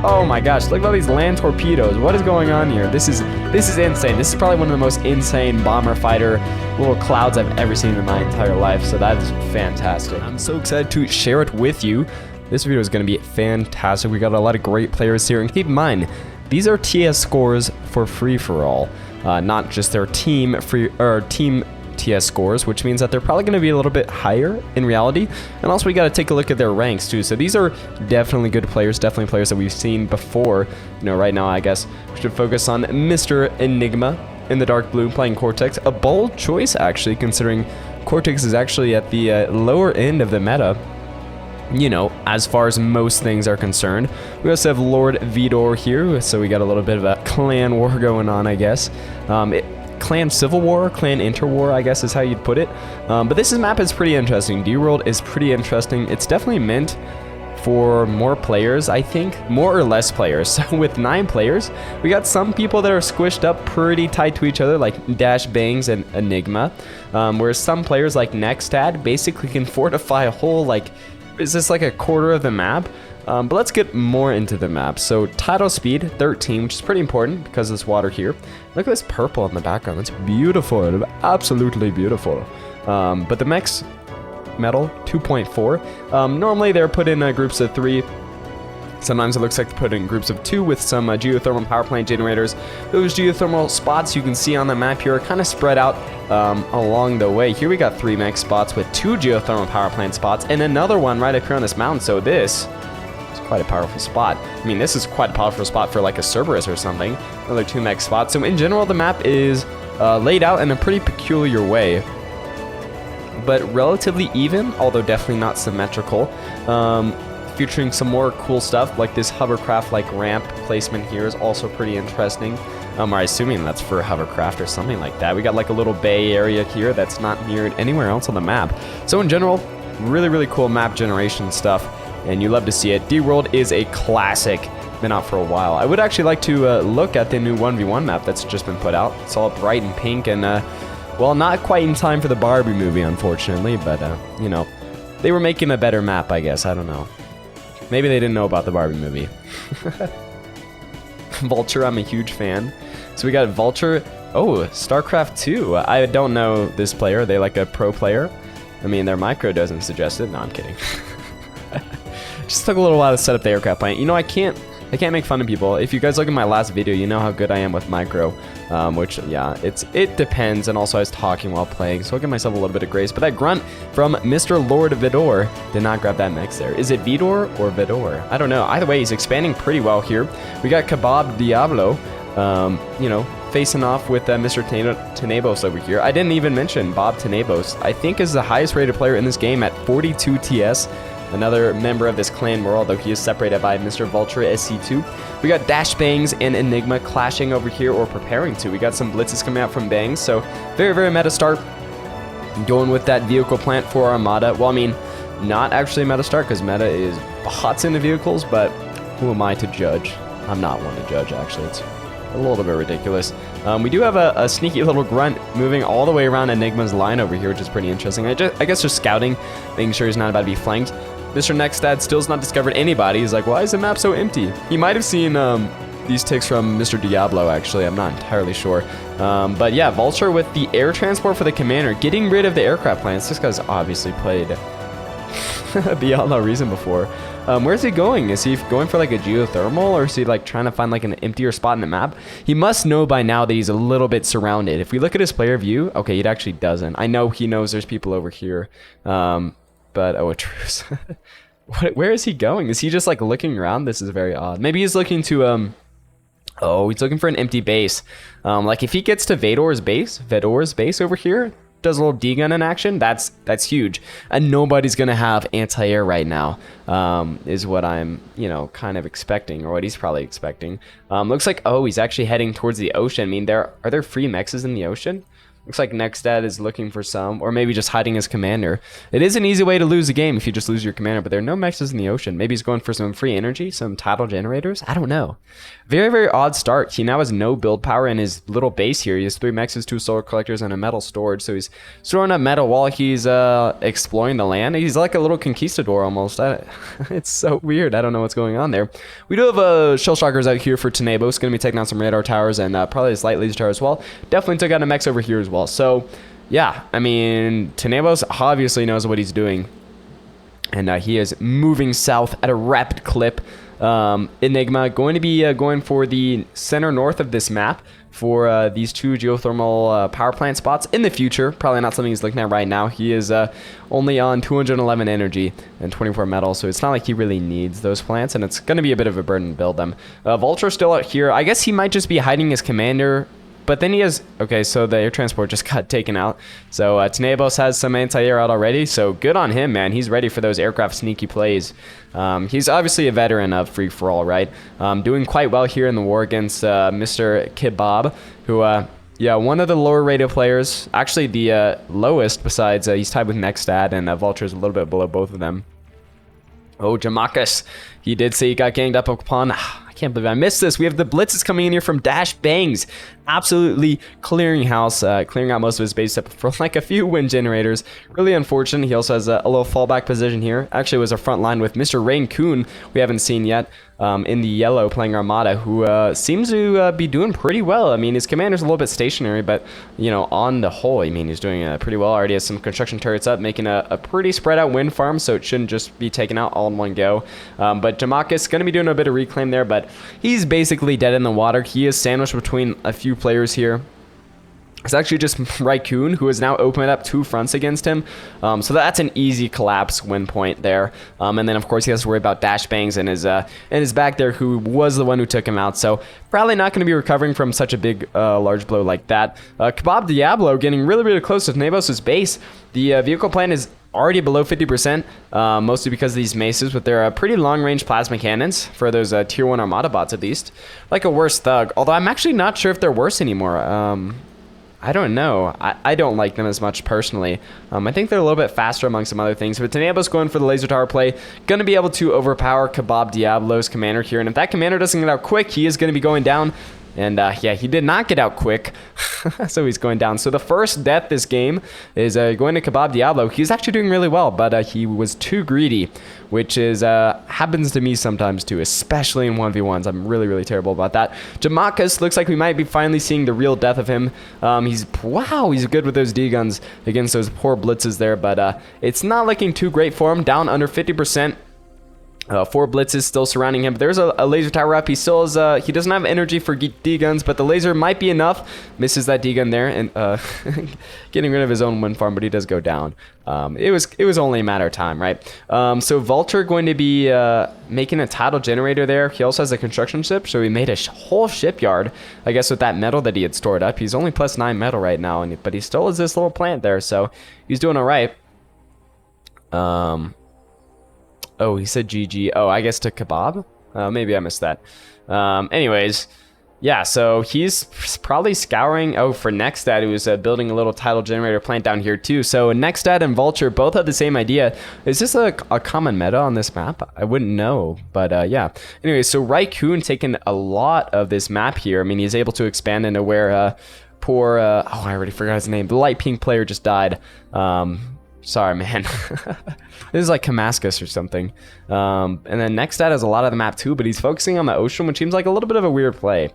Oh my gosh, look at all these land torpedoes. What is going on here? This is insane. This is probably one of the most insane bomber fighter little clouds I've ever seen in my entire life. So that is fantastic. I'm so excited to share it with you. This video is going to be fantastic. We got a lot of great players here. And keep in mind, these are TS scores for free-for-all, not just their team TS scores, which means that they're probably going to be a little bit higher in reality. And also we got to take a look at their ranks too. So these are definitely good players, definitely players that we've seen before. You know, right now I guess we should focus on Mr. Enigma in the dark blue playing Cortex. A bold choice actually, considering Cortex is actually at the lower end of the meta, you know, as far as most things are concerned. We also have Lord Vidor here, so we got a little bit of a clan war going on, I guess. Clan civil war, clan interwar, I guess is how you'd put it. But this map is pretty interesting. D-World is pretty interesting. It's definitely meant for more players, I think, more or less players. So with 9 players, we got some people that are squished up pretty tight to each other, like Dash Bangs and Enigma, whereas some players like Nextad basically can fortify a whole, like, is this like a quarter of the map? But let's get more into the map. So tidal speed 13, which is pretty important because there's water here. Look at this purple in the background. It's beautiful, absolutely beautiful. But the mech's metal 2.4. Normally they're put in groups of 3. Sometimes it looks like they're put in groups of 2 with some geothermal power plant generators. Those geothermal spots you can see on the map here are kind of spread out along the way. Here we got 3 mech spots with 2 geothermal power plant spots and another one right up here on this mountain. So this is quite a powerful spot. I mean, this is quite a powerful spot for like a Cerberus or something. Another 2 mech spots. So in general, the map is laid out in a pretty peculiar way, but relatively even, although definitely not symmetrical. Featuring some more cool stuff like this hovercraft like ramp placement here is also pretty interesting. I'm assuming that's for hovercraft or something like that. We got like a little bay area here that's not mirrored anywhere else on the map. So in general, really cool map generation stuff, and you love to see it. D-World is a classic, been out for a while. I would actually like to look at the new 1v1 map that's just been put out. It's all bright and pink and well, not quite in time for the Barbie movie, unfortunately, but you know, they were making a better map, I guess. I don't know. Maybe they didn't know about the Barbie movie. Vulture, I'm a huge fan. So we got Vulture. Oh, StarCraft 2. I don't know this player. Are they like a pro player? I mean, their micro doesn't suggest it. No, I'm kidding. Just took a little while to set up the aircraft plant. You know, I can't make fun of people. If you guys look at my last video, you know how good I am with micro. Which, yeah, it depends. And also I was talking while playing, so I'll give myself a little bit of grace. But that grunt from Mr. Lord Vidor did not grab that mix there. Is it Vidor or Vidor? I don't know. Either way, he's expanding pretty well here. We got Kebab Diablo, you know, facing off with Mr. Tenebos over here. I didn't even mention Bob Tenebos. I think is the highest rated player in this game at 42 TS. Another member of this clan war, although he is separated by Mr. Vulture SC2. We got Dash Bangs and Enigma clashing over here, or preparing to. We got some blitzes coming out from Bangs, so very meta start. Going with that vehicle plant for Armada. Well, I mean, not actually meta start, because meta is bots in the vehicles, but who am I to judge? I'm not one to judge, actually. It's a little bit ridiculous. We do have a sneaky little grunt moving all the way around Enigma's line over here, which is pretty interesting. I guess just scouting, making sure he's not about to be flanked. Mr. Nextad still's not discovered anybody. He's like, why is the map so empty? He might have seen these ticks from Mr. Diablo, actually. I'm not entirely sure. But yeah, Vulture with the air transport for the commander, getting rid of the aircraft plants. This guy's obviously played beyond all reason before. Where's he going? Is he going for like a geothermal, or is he like trying to find like an emptier spot in the map? He must know by now that he's a little bit surrounded. If we look at his player view, okay, it actually doesn't. I know he knows there's people over here. But, oh, a truce. Where is he going? Is he just, like, looking around? This is very odd. Maybe he's looking to, oh, he's looking for an empty base. Like, if he gets to Vidor's base over here, does a little D-gun in action, that's huge. And nobody's going to have anti-air right now, is what I'm, you know, kind of expecting, or what he's probably expecting. Looks like, oh, he's actually heading towards the ocean. I mean, are there free mexes in the ocean? Looks like Nextad is looking for some, or maybe just hiding his commander. It is an easy way to lose a game if you just lose your commander, but there are no mexes in the ocean. Maybe he's going for some free energy, some tidal generators. I don't know. Very, very odd start. He now has no build power in his little base here. He has 3 mexes, 2 solar collectors, and a metal storage. So he's throwing up metal while he's exploring the land. He's like a little conquistador almost. It's so weird. I don't know what's going on there. We do have shell shockers out here for Tenebos. Going to be taking out some radar towers and probably a slight laser tower as well. Definitely took out a mex over here as well. So, yeah, I mean, Tenebos obviously knows what he's doing. And he is moving south at a rapid clip. Enigma going to be going for the center north of this map for these 2 geothermal power plant spots in the future. Probably not something he's looking at right now. He is only on 211 energy and 24 metal, so it's not like he really needs those plants, and it's going to be a bit of a burden to build them. Vulture still out here. I guess he might just be hiding his commander. But then he has... Okay, so the air transport just got taken out. So Tenebos has some anti-air out already. So good on him, man. He's ready for those aircraft sneaky plays. He's obviously a veteran of free-for-all, right? Doing quite well here in the war against Mr. Kebab, who... yeah, one of the lower rated players. Actually, the lowest besides... he's tied with Nextad, and Vulture's a little bit below both of them. Oh, Jamakas. He did say he got ganged up upon... I can't believe I missed this. We have the blitzes coming in here from Dash Bangs. Absolutely clearing house, clearing out most of his base up for like a few wind generators. Really unfortunate. He also has a little fallback position here. Actually was a front line with Mr. Raincoon, we haven't seen yet, in the yellow playing Armada, who seems to be doing pretty well. I mean, his commander's a little bit stationary, but, you know, on the whole, I mean, he's doing pretty well. Already has some construction turrets up, making a pretty spread out wind farm, so it shouldn't just be taken out all in one go. But Jamakas going to be doing a bit of reclaim there, but he's basically dead in the water. He is sandwiched between a few players here. It's actually just Raikkoon, who has now opened up 2 fronts against him. So that's an easy collapse win point there. And then, of course, he has to worry about Dash Bangs and his back there, who was the one who took him out. So probably not going to be recovering from such a big, large blow like that. Kebab Diablo getting really, really close to Nebos' base. The vehicle plan is already below 50%, mostly because of these maces with their pretty long-range plasma cannons for those tier 1 Armada bots, at least. Like a worse thug, although I'm actually not sure if they're worse anymore. I don't know. I don't like them as much personally. I think they're a little bit faster among some other things. But Tenebos going for the laser tower play. Going to be able to overpower Kebab Diablo's commander here. And if that commander doesn't get out quick, he is going to be going down. And yeah, he did not get out quick. So he's going down. So the first death this game is going to Kebab Diablo. He's actually doing really well, but he was too greedy, which is happens to me sometimes too, especially in 1v1s. I'm really, really terrible about that. Jamakas looks like we might be finally seeing the real death of him. He's good with those D-guns against those poor blitzes there, but it's not looking too great for him. Down under 50%. 4 blitzes still surrounding him. There's a laser tower up. He still is, he doesn't have energy for D-guns, but the laser might be enough. Misses that D-gun there and getting rid of his own wind farm, but he does go down. It was only a matter of time, right? So Vulture going to be making a tidal generator there. He also has a construction ship, so he made a whole shipyard, I guess, with that metal that he had stored up. He's only plus 9 metal right now, but he still has this little plant there, so he's doing all right. Oh, he said GG. Oh, I guess to Kebab? Maybe I missed that. Anyways, yeah, so he's probably scouring... Oh, for Nextad, who was building a little tidal generator plant down here, too. So Nextad and Vulture both have the same idea. Is this a common meta on this map? I wouldn't know, but yeah. Anyway, so Raikkoon taking a lot of this map here. I mean, he's able to expand into where poor... oh, I already forgot his name. The light pink player just died. Sorry, man. This is like Damascus or something. And then Nextad has a lot of the map too, but he's focusing on the ocean, which seems like a little bit of a weird play.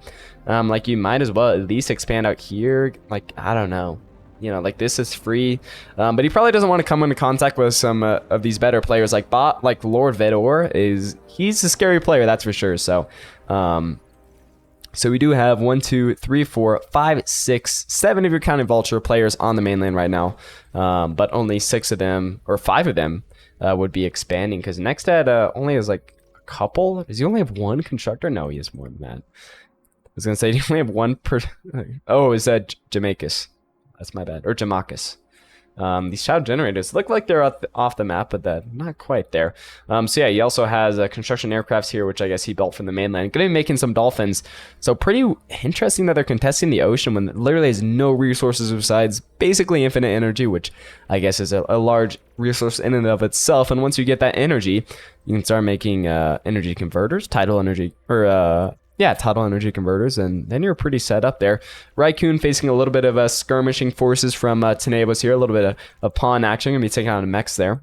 Like you might as well at least expand out here. Like, I don't know. You know, like this is free. But he probably doesn't want to come into contact with some of these better players. Like Lord Vedor he's a scary player, that's for sure. So, so we do have 1, 2, 3, 4, 5, 6, 7 if you're counting Vulture players on the mainland right now. But only 6 of them, or 5 of them, would be expanding. Because Nextad only has like a couple. Does he only have 1 constructor? No, he has more than that. I was going to say, he only have 1 per... Oh, is that Jamakas? That's my bad. Or Jamakas. These shadow generators look like they're off the map, but they're not quite there. So yeah, he also has construction aircrafts here, which I guess he built from the mainland. Gonna be making some dolphins. So pretty interesting that they're contesting the ocean when it literally has no resources besides basically infinite energy, which I guess is a large resource in and of itself. And once you get that energy, you can start making energy converters, tidal energy, or tidal energy converters, and then you're pretty set up there. Raccoon facing a little bit of skirmishing forces from Tenebos here, a little bit of pawn action, gonna be taking out a mechs there.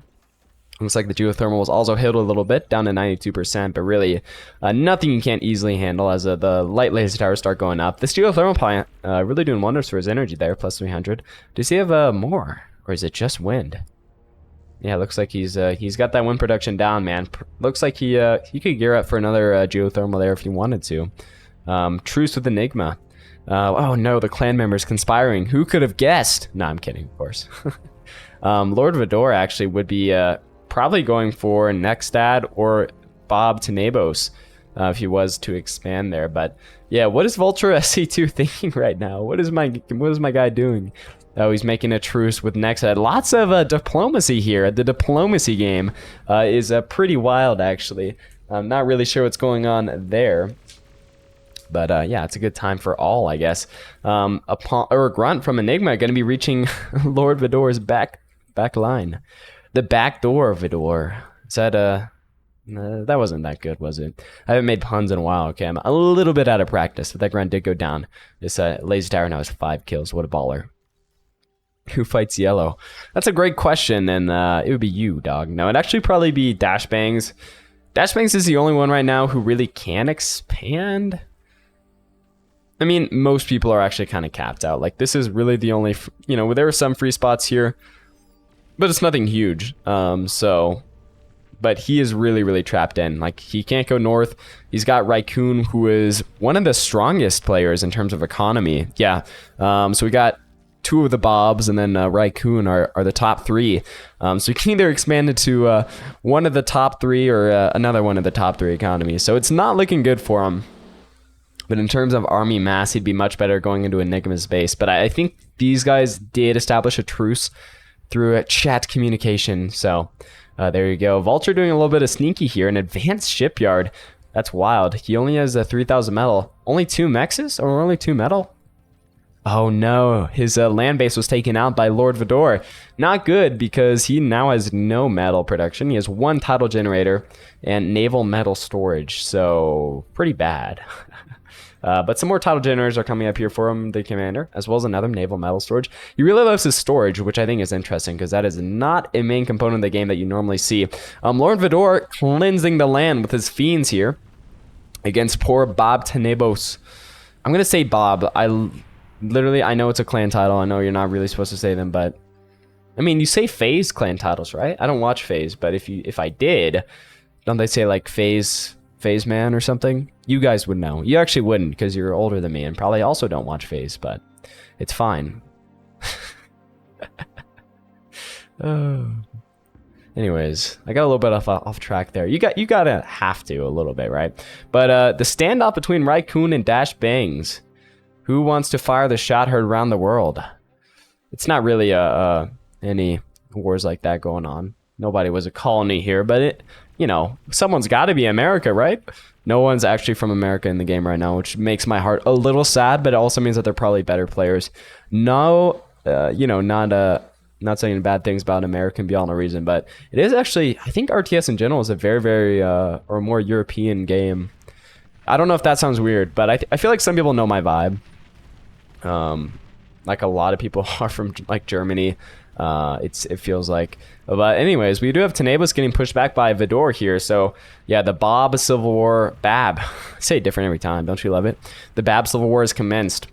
Looks like the geothermal was also hit a little bit, down to 92%, but really nothing you can't easily handle as the light laser towers start going up. This geothermal plant really doing wonders for his energy there, plus 300. Does he have more, or is it just wind? Yeah, looks like he's got that wind production down, man. Looks like he could gear up for another geothermal there if he wanted to. Truce with Enigma. Oh no, the clan members conspiring. Who could have guessed? No, I'm kidding, of course. Lord Vidor actually would be probably going for Nextad or Bob Tenebos if he was to expand there. But yeah, what is Vulture SC2 thinking right now? What is my guy doing? Oh, he's making a truce with Nextad. Lots of diplomacy here. The diplomacy game is pretty wild, actually. I'm not really sure what's going on there. But yeah, it's a good time for all, I guess. A grunt from Enigma going to be reaching Lord Vidor's back line. The back door of Vidor. Is that that wasn't that good, was it? I haven't made puns in a while. Okay, I'm a little bit out of practice, but that grunt did go down. This laser tower now has 5 kills. What a baller. Who fights yellow? That's a great question, and it would be you, dog. No, it'd actually probably be Dashbangs. Dashbangs is the only one right now who really can expand. I mean, most people are actually kind of capped out. Like, this is really the only, you know, there are some free spots here, but it's nothing huge. But he is really, really trapped in. Like, he can't go north. He's got Raccoon, who is one of the strongest players in terms of economy. Yeah, so we got 2 of the Bobs, and then Raccoon are the top 3. So you can either expand it to one of the top 3 or another one of the top 3 economies. So it's not looking good for him. But in terms of army mass, he'd be much better going into Enigma's base. But I think these guys did establish a truce through a chat communication. So there you go. Vulture doing a little bit of sneaky here. An advanced shipyard. That's wild. He only has 3,000 metal. Only 2 mexes or only 2 metal? Oh no, his land base was taken out by Lord Vidor. Not good, because he now has no metal production. He has 1 tidal generator and naval metal storage, so pretty bad. But some more tidal generators are coming up here for him, the commander, as well as another naval metal storage. He really loves his storage, which I think is interesting, because that is not a main component of the game that you normally see. Lord Vidor cleansing the land with his fiends here against poor Bob Tenebos. I'm going to say Bob. Literally, I know it's a clan title. I know you're not really supposed to say them, but I mean, you say FaZe clan titles, right? I don't watch FaZe, but if I did, don't they say like FaZe man or something? You guys would know. You actually wouldn't, because you're older than me and probably also don't watch FaZe, but it's fine. Anyways, I got a little bit off track there. You gotta have to a little bit, right? But the standoff between Raccoon and Dash Bangs. Who wants to fire the shot heard around the world? It's not really any wars like that going on. Nobody was a colony here, but someone's got to be America, right? No one's actually from America in the game right now, which makes my heart a little sad, but it also means that they're probably better players. No, not saying bad things about American beyond a reason, but it is actually, I think RTS in general is a very, very, or more European game. I don't know if that sounds weird, but I feel like some people know my vibe. Like a lot of people are from like Germany. It feels like. But anyways, we do have Tenebos getting pushed back by Vidor here. So yeah, the Bob Civil War, Bab. I say it different every time. Don't you love it? The Bab Civil War has commenced.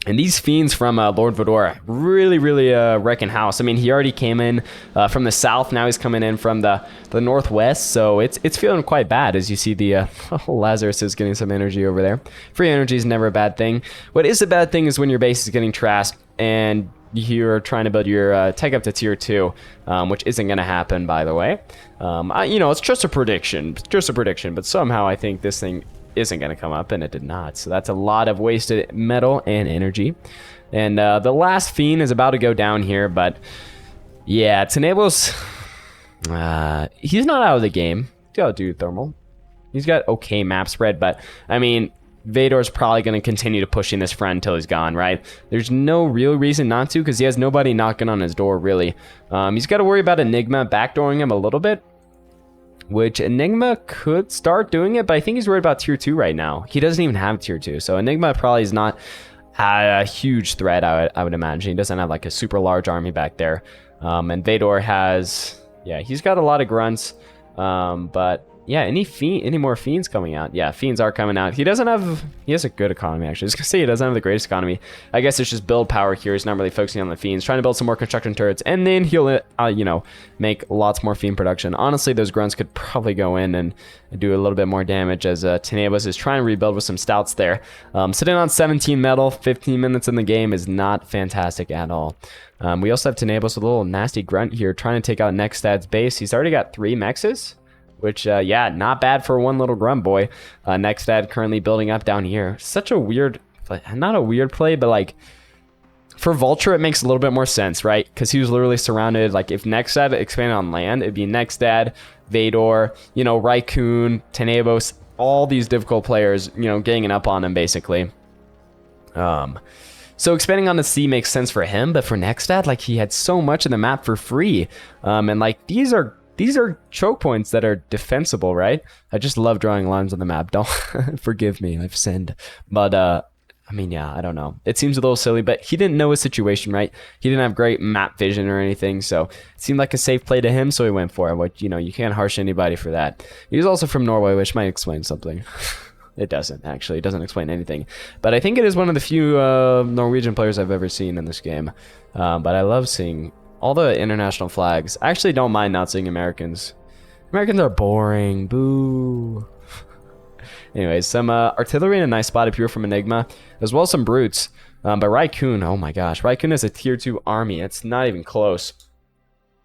And these fiends from Lord Vidor really, really wrecking house. I mean, he already came in from the south. Now he's coming in from the northwest. So it's feeling quite bad, as you see the Lazarus is getting some energy over there. Free energy is never a bad thing. What is a bad thing is when your base is getting trashed and you're trying to build your tech up to tier 2, which isn't going to happen, by the way. It's just a prediction. But somehow I think this thing isn't going to come up, and it did not. So that's a lot of wasted metal and energy. And the last Fiend is about to go down here, but yeah, Tenebo's... he's not out of the game. He's got to do thermal. He's got okay map spread, but I mean, Vador's probably going to continue to pushing this friend until he's gone, right? There's no real reason not to, because he has nobody knocking on his door, really. He's got to worry about Enigma backdooring him a little bit, which Enigma could start doing it, but I think he's worried about tier 2 right now. He doesn't even have tier 2, so Enigma probably is not a huge threat, I would imagine. He doesn't have like a super large army back there. And Vador has, yeah, he's got a lot of grunts, but yeah, any more Fiends coming out? Yeah, Fiends are coming out. He has a good economy, actually. I was gonna say he doesn't have the greatest economy. I guess it's just build power here. He's not really focusing on the Fiends, trying to build some more construction turrets, and then he'll, you know, make lots more Fiend production. Honestly, those grunts could probably go in and do a little bit more damage, as Tenebas is trying to rebuild with some stouts there. Sitting on 17 metal, 15 minutes in the game is not fantastic at all. We also have Tenebas with a little nasty grunt here, trying to take out Nextad's base. He's already got 3 mexes, which, yeah, not bad for one little grunt boy. Nextad currently building up down here. Such a weird, not a weird play, but like, for Vulture, it makes a little bit more sense, right? Because he was literally surrounded, like, if Nextad expanded on land, it'd be Nextad, Vador, you know, Raikkoon, Tenebos, all these difficult players, you know, ganging up on him, basically. So expanding on the sea makes sense for him, but for Nextad, like, he had so much of the map for free. And, like, these are choke points that are defensible, right? I just love drawing lines on the map. Don't forgive me, I've sinned. But I mean, yeah, I don't know. It seems a little silly, but he didn't know his situation, right? He didn't have great map vision or anything, so it seemed like a safe play to him, so he went for it. Which, you know, you can't harsh anybody for that. He was also from Norway, which might explain something. It doesn't, actually. It doesn't explain anything. But I think it is one of the few Norwegian players I've ever seen in this game. But I love seeing all the international flags. I actually don't mind not seeing Americans. Americans are boring. Boo. Anyways, some artillery in a nice spot appear from Enigma, as well as some brutes. But Raikkoon, oh my gosh. Raikkoon is a tier 2 army. It's not even close.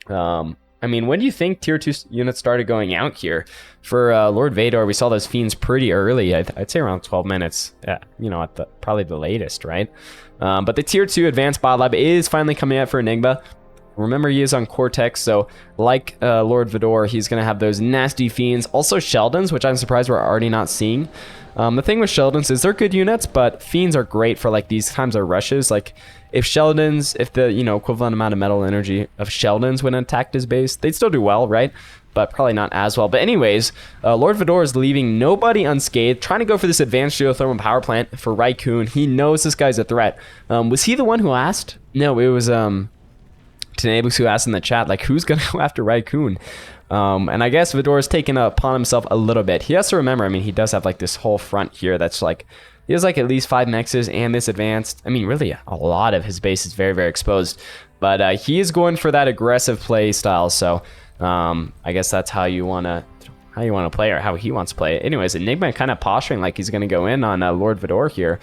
I mean, when do you think tier 2 units started going out here? For Lord Vador, we saw those Fiends pretty early. I'd say around 12 minutes. You know, at probably the latest, right? But the tier 2 advanced bot lab is finally coming out for Enigma. Remember, he is on Cortex, so like Lord Vador, he's going to have those nasty Fiends. Also Sheldons, which I'm surprised we're already not seeing. The thing with Sheldons is they're good units, but Fiends are great for like these times of rushes. Like if Sheldons, if the, you know, equivalent amount of metal energy of Sheldons when attacked his base, they'd still do well, right? But probably not as well. But anyways, Lord Vador is leaving nobody unscathed, trying to go for this advanced geothermal power plant for Raikkoon. He knows this guy's a threat. Was he the one who asked? No, it was Tenebus who asked in the chat, like, who's gonna go after Raikkoon? And I guess Vador's taken upon himself a little bit. He has to remember, I mean, he does have like this whole front here that's like, he has like at least 5 mexes and this advanced. I mean, really a lot of his base is very, very exposed. But he is going for that aggressive play style. So I guess that's how you want to play, or how he wants to play it. Anyways, Enigma kind of posturing like he's going to go in on Lord Vador here.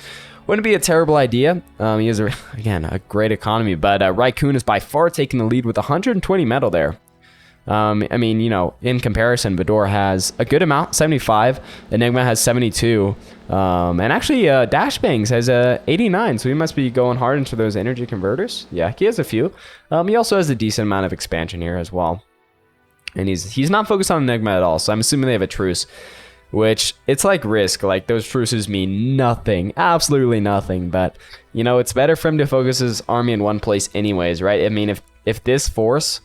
Wouldn't be a terrible idea. He has, again, a great economy, but Raikkoon is by far taking the lead with 120 metal there. I mean, you know, in comparison, Vador has a good amount, 75. Enigma has 72. And actually, Dashbangs has 89, so he must be going hard into those energy converters. Yeah, he has a few. He also has a decent amount of expansion here as well. And he's not focused on Enigma at all, so I'm assuming they have a truce. Which, it's like Risk, like those truces mean nothing, absolutely nothing, but, you know, it's better for him to focus his army in one place anyways, right? I mean, if this force,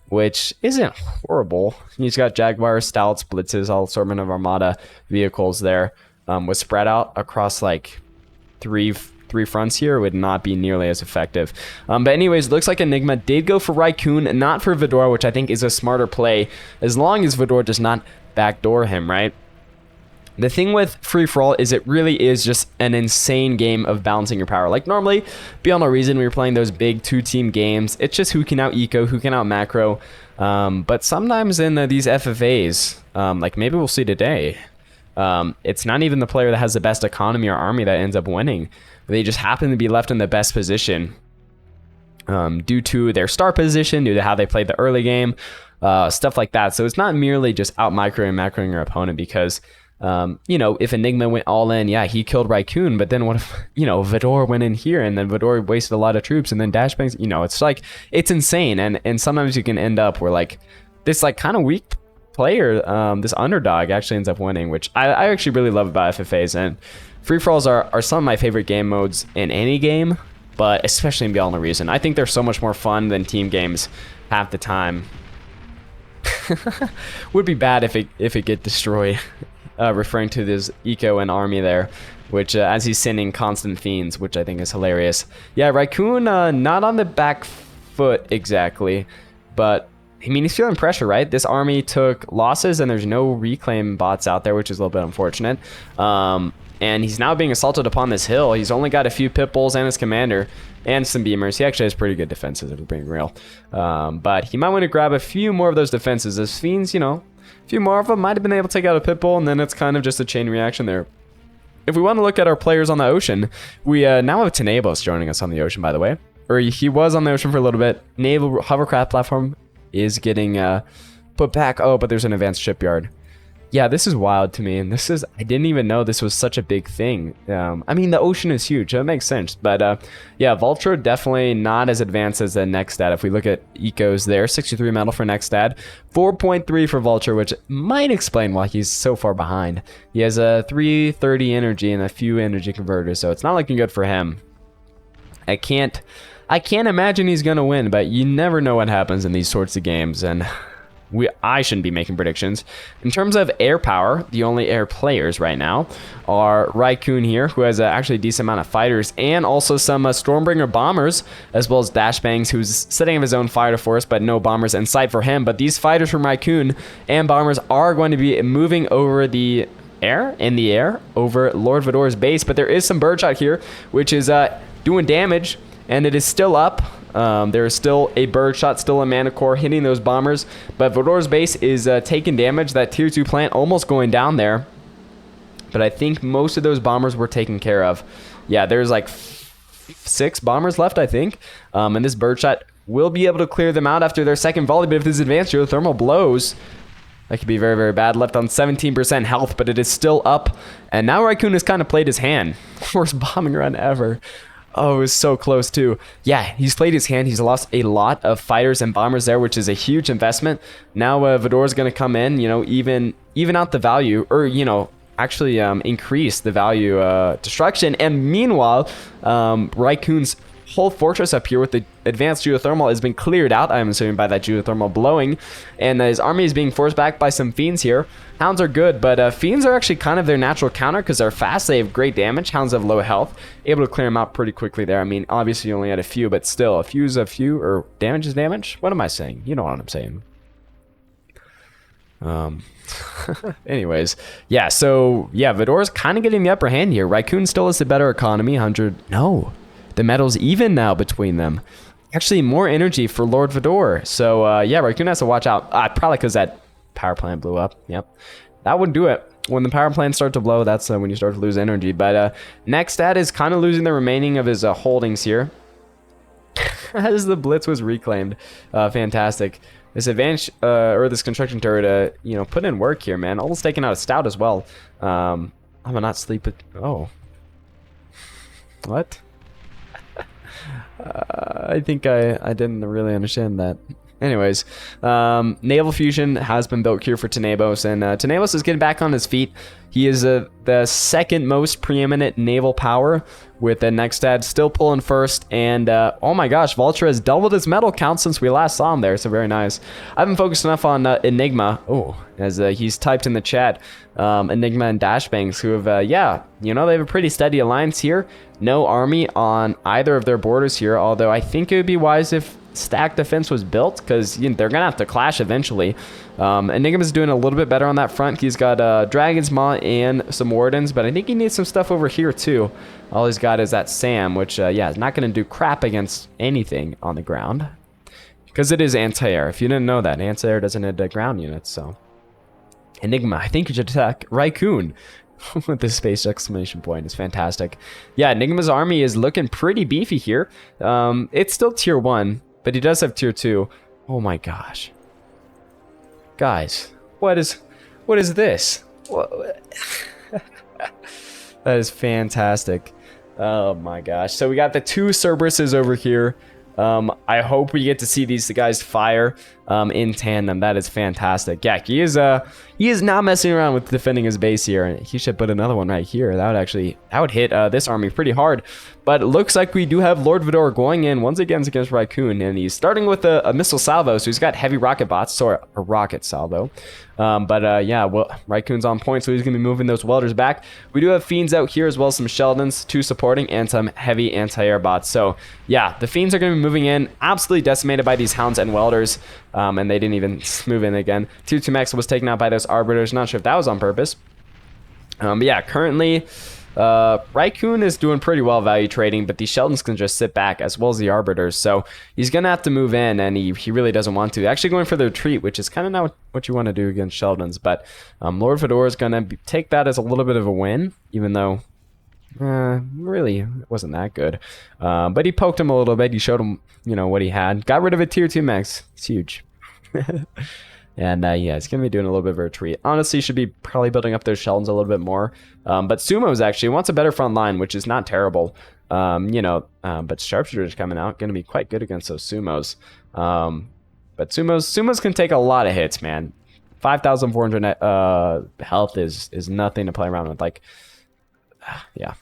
which isn't horrible, he's got Jaguars, Stouts, Blitzes, all assortment of Armada vehicles there, was spread out across like three fronts here, would not be nearly as effective. But anyways, looks like Enigma did go for Raikkoon, not for Vador, which I think is a smarter play, as long as Vador does not backdoor him, right? The thing with free-for-all is it really is just an insane game of balancing your power. Like normally, beyond no reason, we were playing those big 2-team games. It's just who can out-eco, who can out-macro. But sometimes in these FFAs, like maybe we'll see today, it's not even the player that has the best economy or army that ends up winning. They just happen to be left in the best position due to their start position, due to how they played the early game, stuff like that. So it's not merely just out-microing and macroing your opponent, because You know, if Enigma went all in, yeah, he killed Raccoon, but then what if, you know, Vidor went in here and then Vidor wasted a lot of troops and then Dashbangs, you know, it's like, it's insane. And sometimes you can end up where like this like kind of weak player, this underdog actually ends up winning, which I actually really love about FFAs. And free-for-alls are some of my favorite game modes in any game, but especially in Beyond the Reason. I think they're so much more fun than team games half the time. Would be bad if it get destroyed. Referring to this eco and army there, which as he's sending constant fiends, which I think is hilarious. Yeah, Raccoon not on the back foot exactly, but I mean, he's feeling pressure, right? This army took losses and there's no reclaim bots out there, which is a little bit unfortunate. And he's now being assaulted upon this hill. He's only got a few pit bulls and his commander and some beamers. He actually has pretty good defenses, if we're being real. But he might want to grab a few more of those defenses. As fiends, you know, a few more of them might have been able to take out a pit bull, and then it's kind of just a chain reaction there. If we want to look at our players on the ocean, we now have Tenebos joining us on the ocean, by the way. Or he was on the ocean for a little bit. Naval hovercraft platform is getting put back. Oh, but there's an advanced shipyard. Yeah, this is wild to me, and this is, I didn't even know this was such a big thing. I mean, the ocean is huge, that makes sense, but yeah, Vulture definitely not as advanced as the Nextad. If we look at ecos there, 63 metal for Nextad, 4.3 for Vulture, which might explain why he's so far behind. He has a 330 energy and a few energy converters, so it's not looking good for him. I can't imagine he's gonna win, but you never know what happens in these sorts of games, and I shouldn't be making predictions. In terms of air power, the only air players right now are Raccoon here, who has actually a decent amount of fighters, and also some Stormbringer bombers, as well as Dashbangs, who's setting up his own fighter force, but no bombers in sight for him. But these fighters from Raccoon and bombers are going to be moving over the air, over Lord Vidor's base. But there is some birdshot here, which is doing damage, and it is still up. There is still a birdshot, still a mana core hitting those bombers, but Vidor's base is taking damage. That tier 2 plant almost going down there, but I think most of those bombers were taken care of. Yeah, there's like 6 bombers left, I think, and this birdshot will be able to clear them out after their second volley. But if this advanced geothermal blows, that could be very, very bad. Left on 17% health, but it is still up, and now Raccoon has kind of played his hand. Worst bombing run ever. Oh, it was so close too. Yeah, he's played his hand. He's lost a lot of fighters and bombers there, which is a huge investment. Now Vidor's going to come in, you know, even out the value, or, you know, actually increase the value destruction. And meanwhile, Raccoon's whole fortress up here with the advanced geothermal has been cleared out, I'm assuming, by that geothermal blowing, and his army is being forced back by some fiends here. Hounds are good, but fiends are actually kind of their natural counter because they're fast, they have great damage. Hounds have low health, able to clear them out pretty quickly there. I mean, obviously you only had a few, but still, a few is a few, or damage is damage. What am I saying? You know what I'm saying. Anyways, yeah, so yeah, Vidor's kind of getting the upper hand here. Raccoon still has the better economy, 100. No, the metal's even now between them. Actually, more energy for Lord Vidor. So yeah, Raccoon has to watch out. Probably because that power plant blew up. Yep, that would do it. When the power plants start to blow, that's when you start to lose energy. But Nextad is kind of losing the remaining of his holdings here. As the Blitz was reclaimed. Fantastic. This advantage, or this construction turret, you know, put in work here, man. Almost taking out a stout as well. I'm gonna not sleep with... Oh. What? I think I didn't really understand that. Anyways, Naval Fusion has been built here for Tenebos, and Tenebos is getting back on his feet. He is the second most preeminent naval power, with the Nextad still pulling first. And oh my gosh, Vulture has doubled his metal count since we last saw him there, so very nice. I haven't focused enough on Enigma. Oh, as he's typed in the chat, Enigma and Dashbangs, who have, yeah, you know, they have a pretty steady alliance here. No army on either of their borders here, although I think it would be wise if stack defense was built, because you know, they're gonna have to clash eventually. Enigma's doing a little bit better on that front. He's got Dragon's Maw and some Wardens, but I think he needs some stuff over here too. All he's got is that Sam, which yeah, is not gonna do crap against anything on the ground, because it is anti-air. If you didn't know that, anti-air doesn't hit ground units. So Enigma, I think you should attack Raccoon with the space exclamation point. Is fantastic. Yeah, Enigma's army is looking pretty beefy here. It's still tier 1, but he does have tier 2. Oh my gosh. Guys, what is this? That is fantastic. Oh my gosh. So we got the two Cerberuses over here. I hope we get to see these guys fire in tandem. That is fantastic. Yeah, he is not messing around with defending his base here, and he should put another one right here. That would hit this army pretty hard. But it looks like we do have Lord Vidor going in once again against Raccoon, and he's starting with a missile salvo, so he's got heavy rocket bots, or a rocket salvo. Yeah, well, Raccoon's on point, so he's going to be moving those welders back. We do have Fiends out here as well as some Sheldons, 2 supporting, and some heavy anti-air bots. So yeah, the Fiends are going to be moving in, absolutely decimated by these Hounds and welders, and they didn't even move in again. Tier 2 Max was taken out by those Arbiters, not sure if that was on purpose. But yeah, currently Raccoon is doing pretty well value trading, but these Sheldons can just sit back as well as the Arbiters, so he's gonna have to move in, and he really doesn't want to. Actually going for the retreat, which is kind of not what you want to do against Sheldons, but Lord Vidor is gonna take that as a little bit of a win, even though really it wasn't that good. But he poked him a little bit, he showed him, you know, what he had. Got rid of a tier 2 max. It's huge. And yeah, it's gonna be doing a little bit of a retreat. Honestly, should be probably building up those Sheldons a little bit more. But Sumo's actually wants a better front line, which is not terrible. You know, but Sharpshooters coming out, gonna be quite good against those Sumos. But Sumos can take a lot of hits, man. 5,400 health is nothing to play around with. Like, yeah.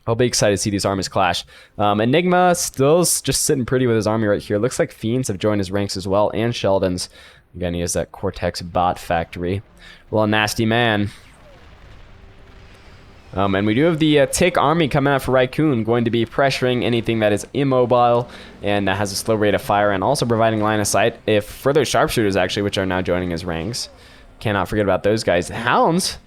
I'll be excited to see these armies clash. Enigma still just sitting pretty with his army right here. Looks like Fiends have joined his ranks as well, and Sheldons. Again, he has that Cortex bot factory. Well, a nasty man. And we do have the Tick army coming out for Raccoon, going to be pressuring anything that is immobile and has a slow rate of fire, and also providing line of sight if further Sharpshooters, actually, which are now joining his ranks. Cannot forget about those guys. The Hounds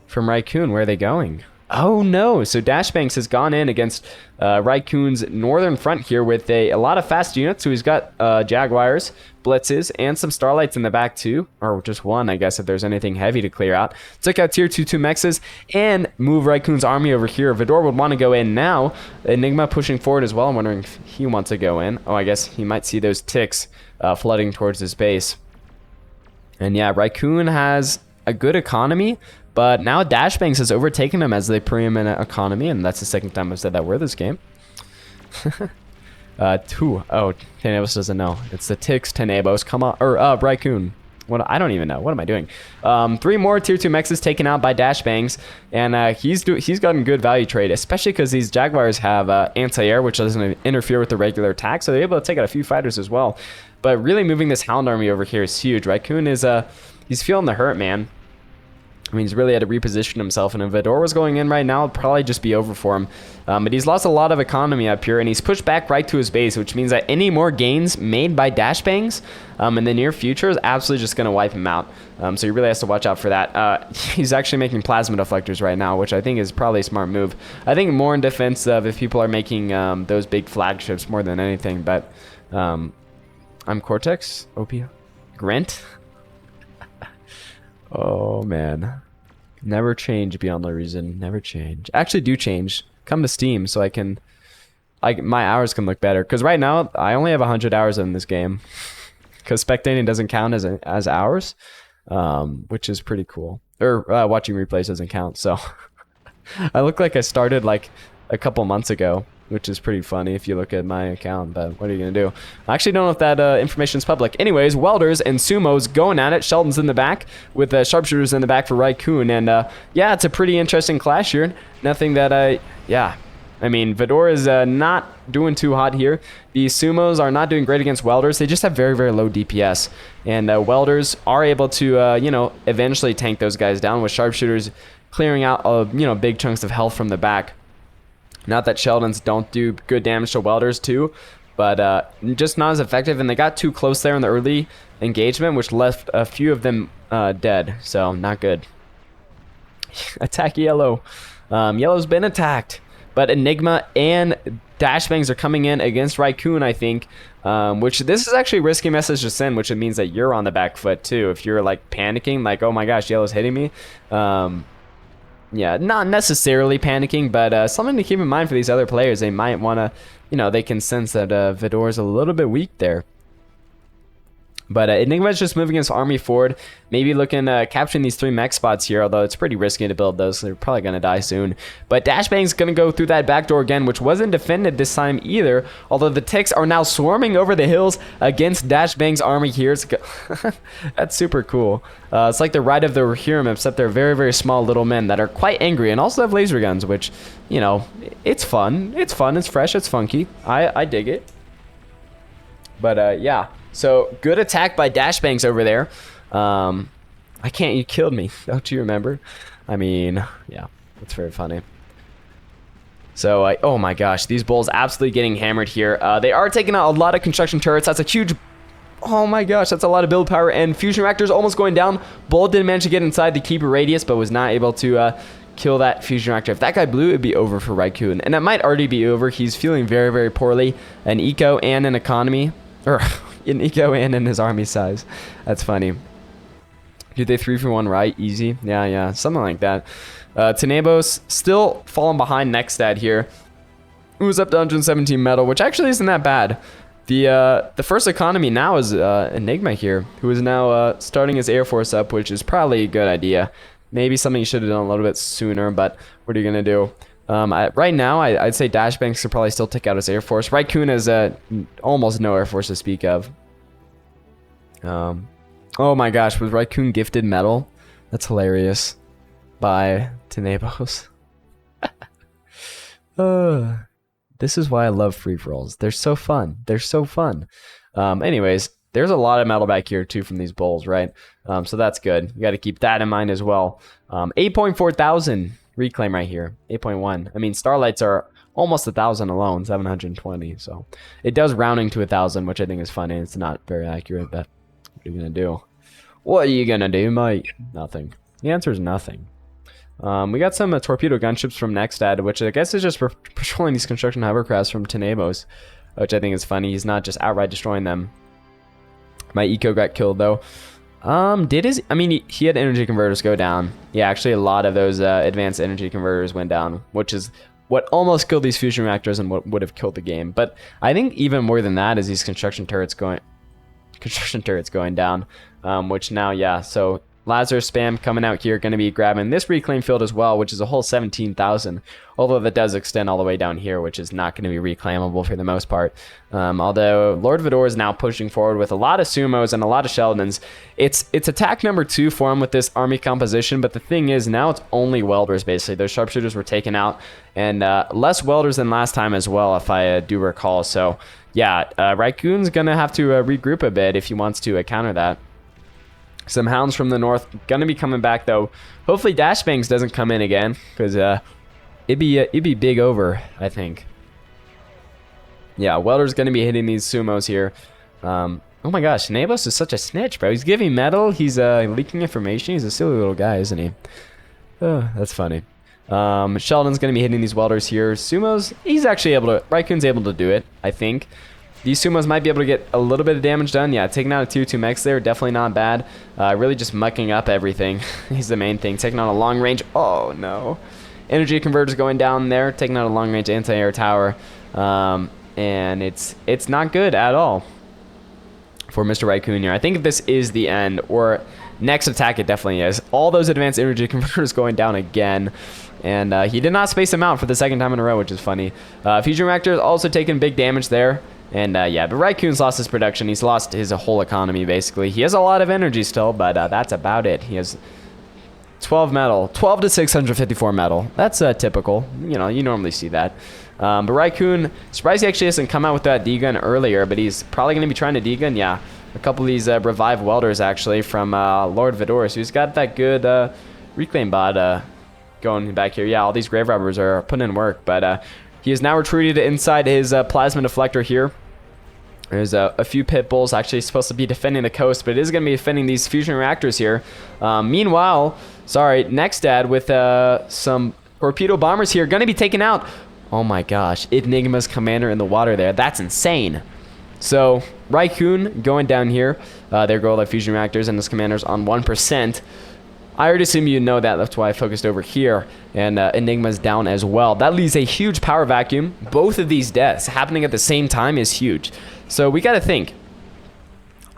from Raccoon, where are they going? Oh no, so Dashbanks has gone in against Raccoon's northern front here with a lot of fast units. So he's got Jaguars, Blitzes, and some Starlights in the back too. Or just one, I guess, if there's anything heavy to clear out. Took out tier 2 Mexes and move Raccoon's army over here. Vidor would want to go in now. Enigma pushing forward as well. I'm wondering if he wants to go in. Oh, I guess he might see those ticks flooding towards his base. And yeah, Raccoon has a good economy, but now Dashbanks has overtaken him as the preeminent economy, and that's the second time I've said that word this game. Two. Oh, Tenebos doesn't know. It's the Ticks, Tenebos. Come on. Or, Raccoon. What? I don't even know. What am I doing? 3 more tier 2 mexes taken out by Dashbangs, and he's gotten good value trade, especially because these Jaguars have anti-air, which doesn't interfere with the regular attack, so they're able to take out a few fighters as well. But really moving this Hound army over here is huge. Raccoon is, he's feeling the hurt, man. I mean, he's really had to reposition himself, and if Vidor was going in right now, it'd probably just be over for him. But he's lost a lot of economy up here, and he's pushed back right to his base, which means that any more gains made by Dashbangs in the near future is absolutely just going to wipe him out. So he really has to watch out for that. He's actually making plasma deflectors right now, which I think is probably a smart move. I think more in defense of if people are making those big flagships more than anything. But I'm Cortex, OP, Grant. Oh, man. Never change beyond the reason. Never change. Actually, do change. Come to Steam so I can... my hours can look better. Because right now, I only have 100 hours in this game. Because spectating doesn't count as hours. Which is pretty cool. Or watching replays doesn't count. So I look like I started like a couple months ago, which is pretty funny if you look at my account, but what are you going to do? I actually don't know if that information is public. Anyways, Welders and Sumos going at it. Sheldon's in the back with Sharpshooters in the back for Raccoon. And yeah, it's a pretty interesting clash here. Nothing that yeah. I mean, Vidor is not doing too hot here. The Sumos are not doing great against Welders. They just have very, very low DPS. And Welders are able to, you know, eventually tank those guys down with Sharpshooters clearing out, you know, big chunks of health from the back. Not that Sheldons don't do good damage to Welders too, but just not as effective. And they got too close there in the early engagement, which left a few of them dead. So not good. Attack Yellow. Yellow's been attacked. But Enigma and Dashbangs are coming in against Raccoon, I think. Which this is actually a risky message to send, which it means that you're on the back foot too. If you're like panicking, like, oh my gosh, Yellow's hitting me. Yeah, not necessarily panicking, but something to keep in mind for these other players. They might want to, you know, they can sense that Vidor's a little bit weak there. But Enigma's just moving his army forward, maybe looking capturing these 3 mech spots here, although it's pretty risky to build those, so they're probably going to die soon. But Dashbang's going to go through that back door again, which wasn't defended this time either, although the ticks are now swarming over the hills against Dashbang's army here. That's super cool. It's like the Ride of the Rohirrim, except they're very, very small little men that are quite angry and also have laser guns, which, you know, it's fun. It's fun, it's fresh, it's funky. I dig it. But yeah. So, good attack by Dashbangs over there. I can't, you killed me. Don't you remember? I mean, yeah, that's very funny. So, oh my gosh, these bulls absolutely getting hammered here. They are taking out a lot of construction turrets. That's a huge, oh my gosh, that's a lot of build power. And fusion reactors almost going down. Bull didn't manage to get inside the keeper radius, but was not able to kill that fusion reactor. If that guy blew, it'd be over for Raikkoon. And it might already be over. He's feeling very, very poorly. An eco and an economy. Or in eco and in his army size. That's funny. Do they 3-for-1 right? Easy? Yeah, something like that. Tenebos still falling behind Nextad here. Who's up to 117 metal, which actually isn't that bad. The first economy now is Enigma here, who is now starting his Air Force up, which is probably a good idea. Maybe something you should have done a little bit sooner, but what are you going to do? Right now, I'd say Dashbanks could probably still take out his Air Force. Raikkoon has almost no Air Force to speak of. Oh my gosh, was Raikkoon gifted metal? That's hilarious. By Tenebos. This is why I love free-for-alls. They're so fun. They're so fun. Anyways, there's a lot of metal back here too from these bulls, right? So that's good. You got to keep that in mind as well. 8.4 thousand. Reclaim right here, 8.1. I mean, Starlights are almost 1,000 alone, 720. So it does rounding to 1,000, which I think is funny. It's not very accurate, but what are you gonna do? What are you gonna do, mate? Nothing. The answer is nothing. We got some torpedo gunships from Nextad, which I guess is just patrolling these construction hovercrafts from Tenebos, which I think is funny. He's not just outright destroying them. My eco got killed though. I mean, he had energy converters go down. Yeah, actually a lot of those advanced energy converters went down, which is what almost killed these fusion reactors and what would have killed the game. But I think even more than that is these construction turrets going down, which now, yeah, so Lazarus spam coming out here, going to be grabbing this reclaim field as well, which is a whole 17,000. Although that does extend all the way down here, which is not going to be reclaimable for the most part. Although Lord Vidor is now pushing forward with a lot of sumos and a lot of Sheldons. It's attack number 2 for him with this army composition, but the thing is now it's only welders basically. Those sharpshooters were taken out, and less welders than last time as well, if I do recall. So yeah, Raikkoon's going to have to regroup a bit if he wants to counter that. Some hounds from the north gonna be coming back though. Hopefully Dashbangs doesn't come in again, because it'd be big over, I think. Yeah, Welder's gonna be hitting these sumos here. Oh my gosh, Nabos is such a snitch, bro. He's giving metal, he's leaking information. He's a silly little guy, isn't he? Oh, that's funny. Sheldon's gonna be hitting these welders here. Sumos, he's actually able to, Raikkoon's able to do it, I think. These sumos might be able to get a little bit of damage done. Yeah, taking out a tier 2 mechs there, definitely not bad. Really just mucking up everything. He's the main thing. Taking on a long range. Oh, no. Energy converters going down there. Taking out a long range anti-air tower. And it's not good at all for Mr. Raikkoon here. I think if this is the end, or next attack, it definitely is. All those advanced energy converters going down again. And he did not space them out for the second time in a row, which is funny. Fusion reactors also taking big damage there. And yeah, but Raikkoon's lost his production. He's lost his whole economy, basically. He has a lot of energy still, but that's about it. He has 12 metal. 12 to 654 metal. That's typical. You know, you normally see that. But Raikkoon, surprised he actually hasn't come out with that D-gun earlier, but he's probably going to be trying to D-gun. Yeah, a couple of these revived welders, actually, from Lord Vidor. So he's got that good reclaim bot going back here. Yeah, all these grave robbers are putting in work, but he is now retreated inside his plasma deflector here. There's a few pit bulls actually supposed to be defending the coast, but it is going to be defending these fusion reactors here. Meanwhile, sorry, Nextad with some torpedo bombers here going to be taken out. Oh my gosh, Enigma's commander in the water there. That's insane. So Raikkoon going down here. There go all the fusion reactors and his commanders on 1%. I already assume you know that. That's why I focused over here. And Enigma's down as well. That leaves a huge power vacuum. Both of these deaths happening at the same time is huge. So we got to think.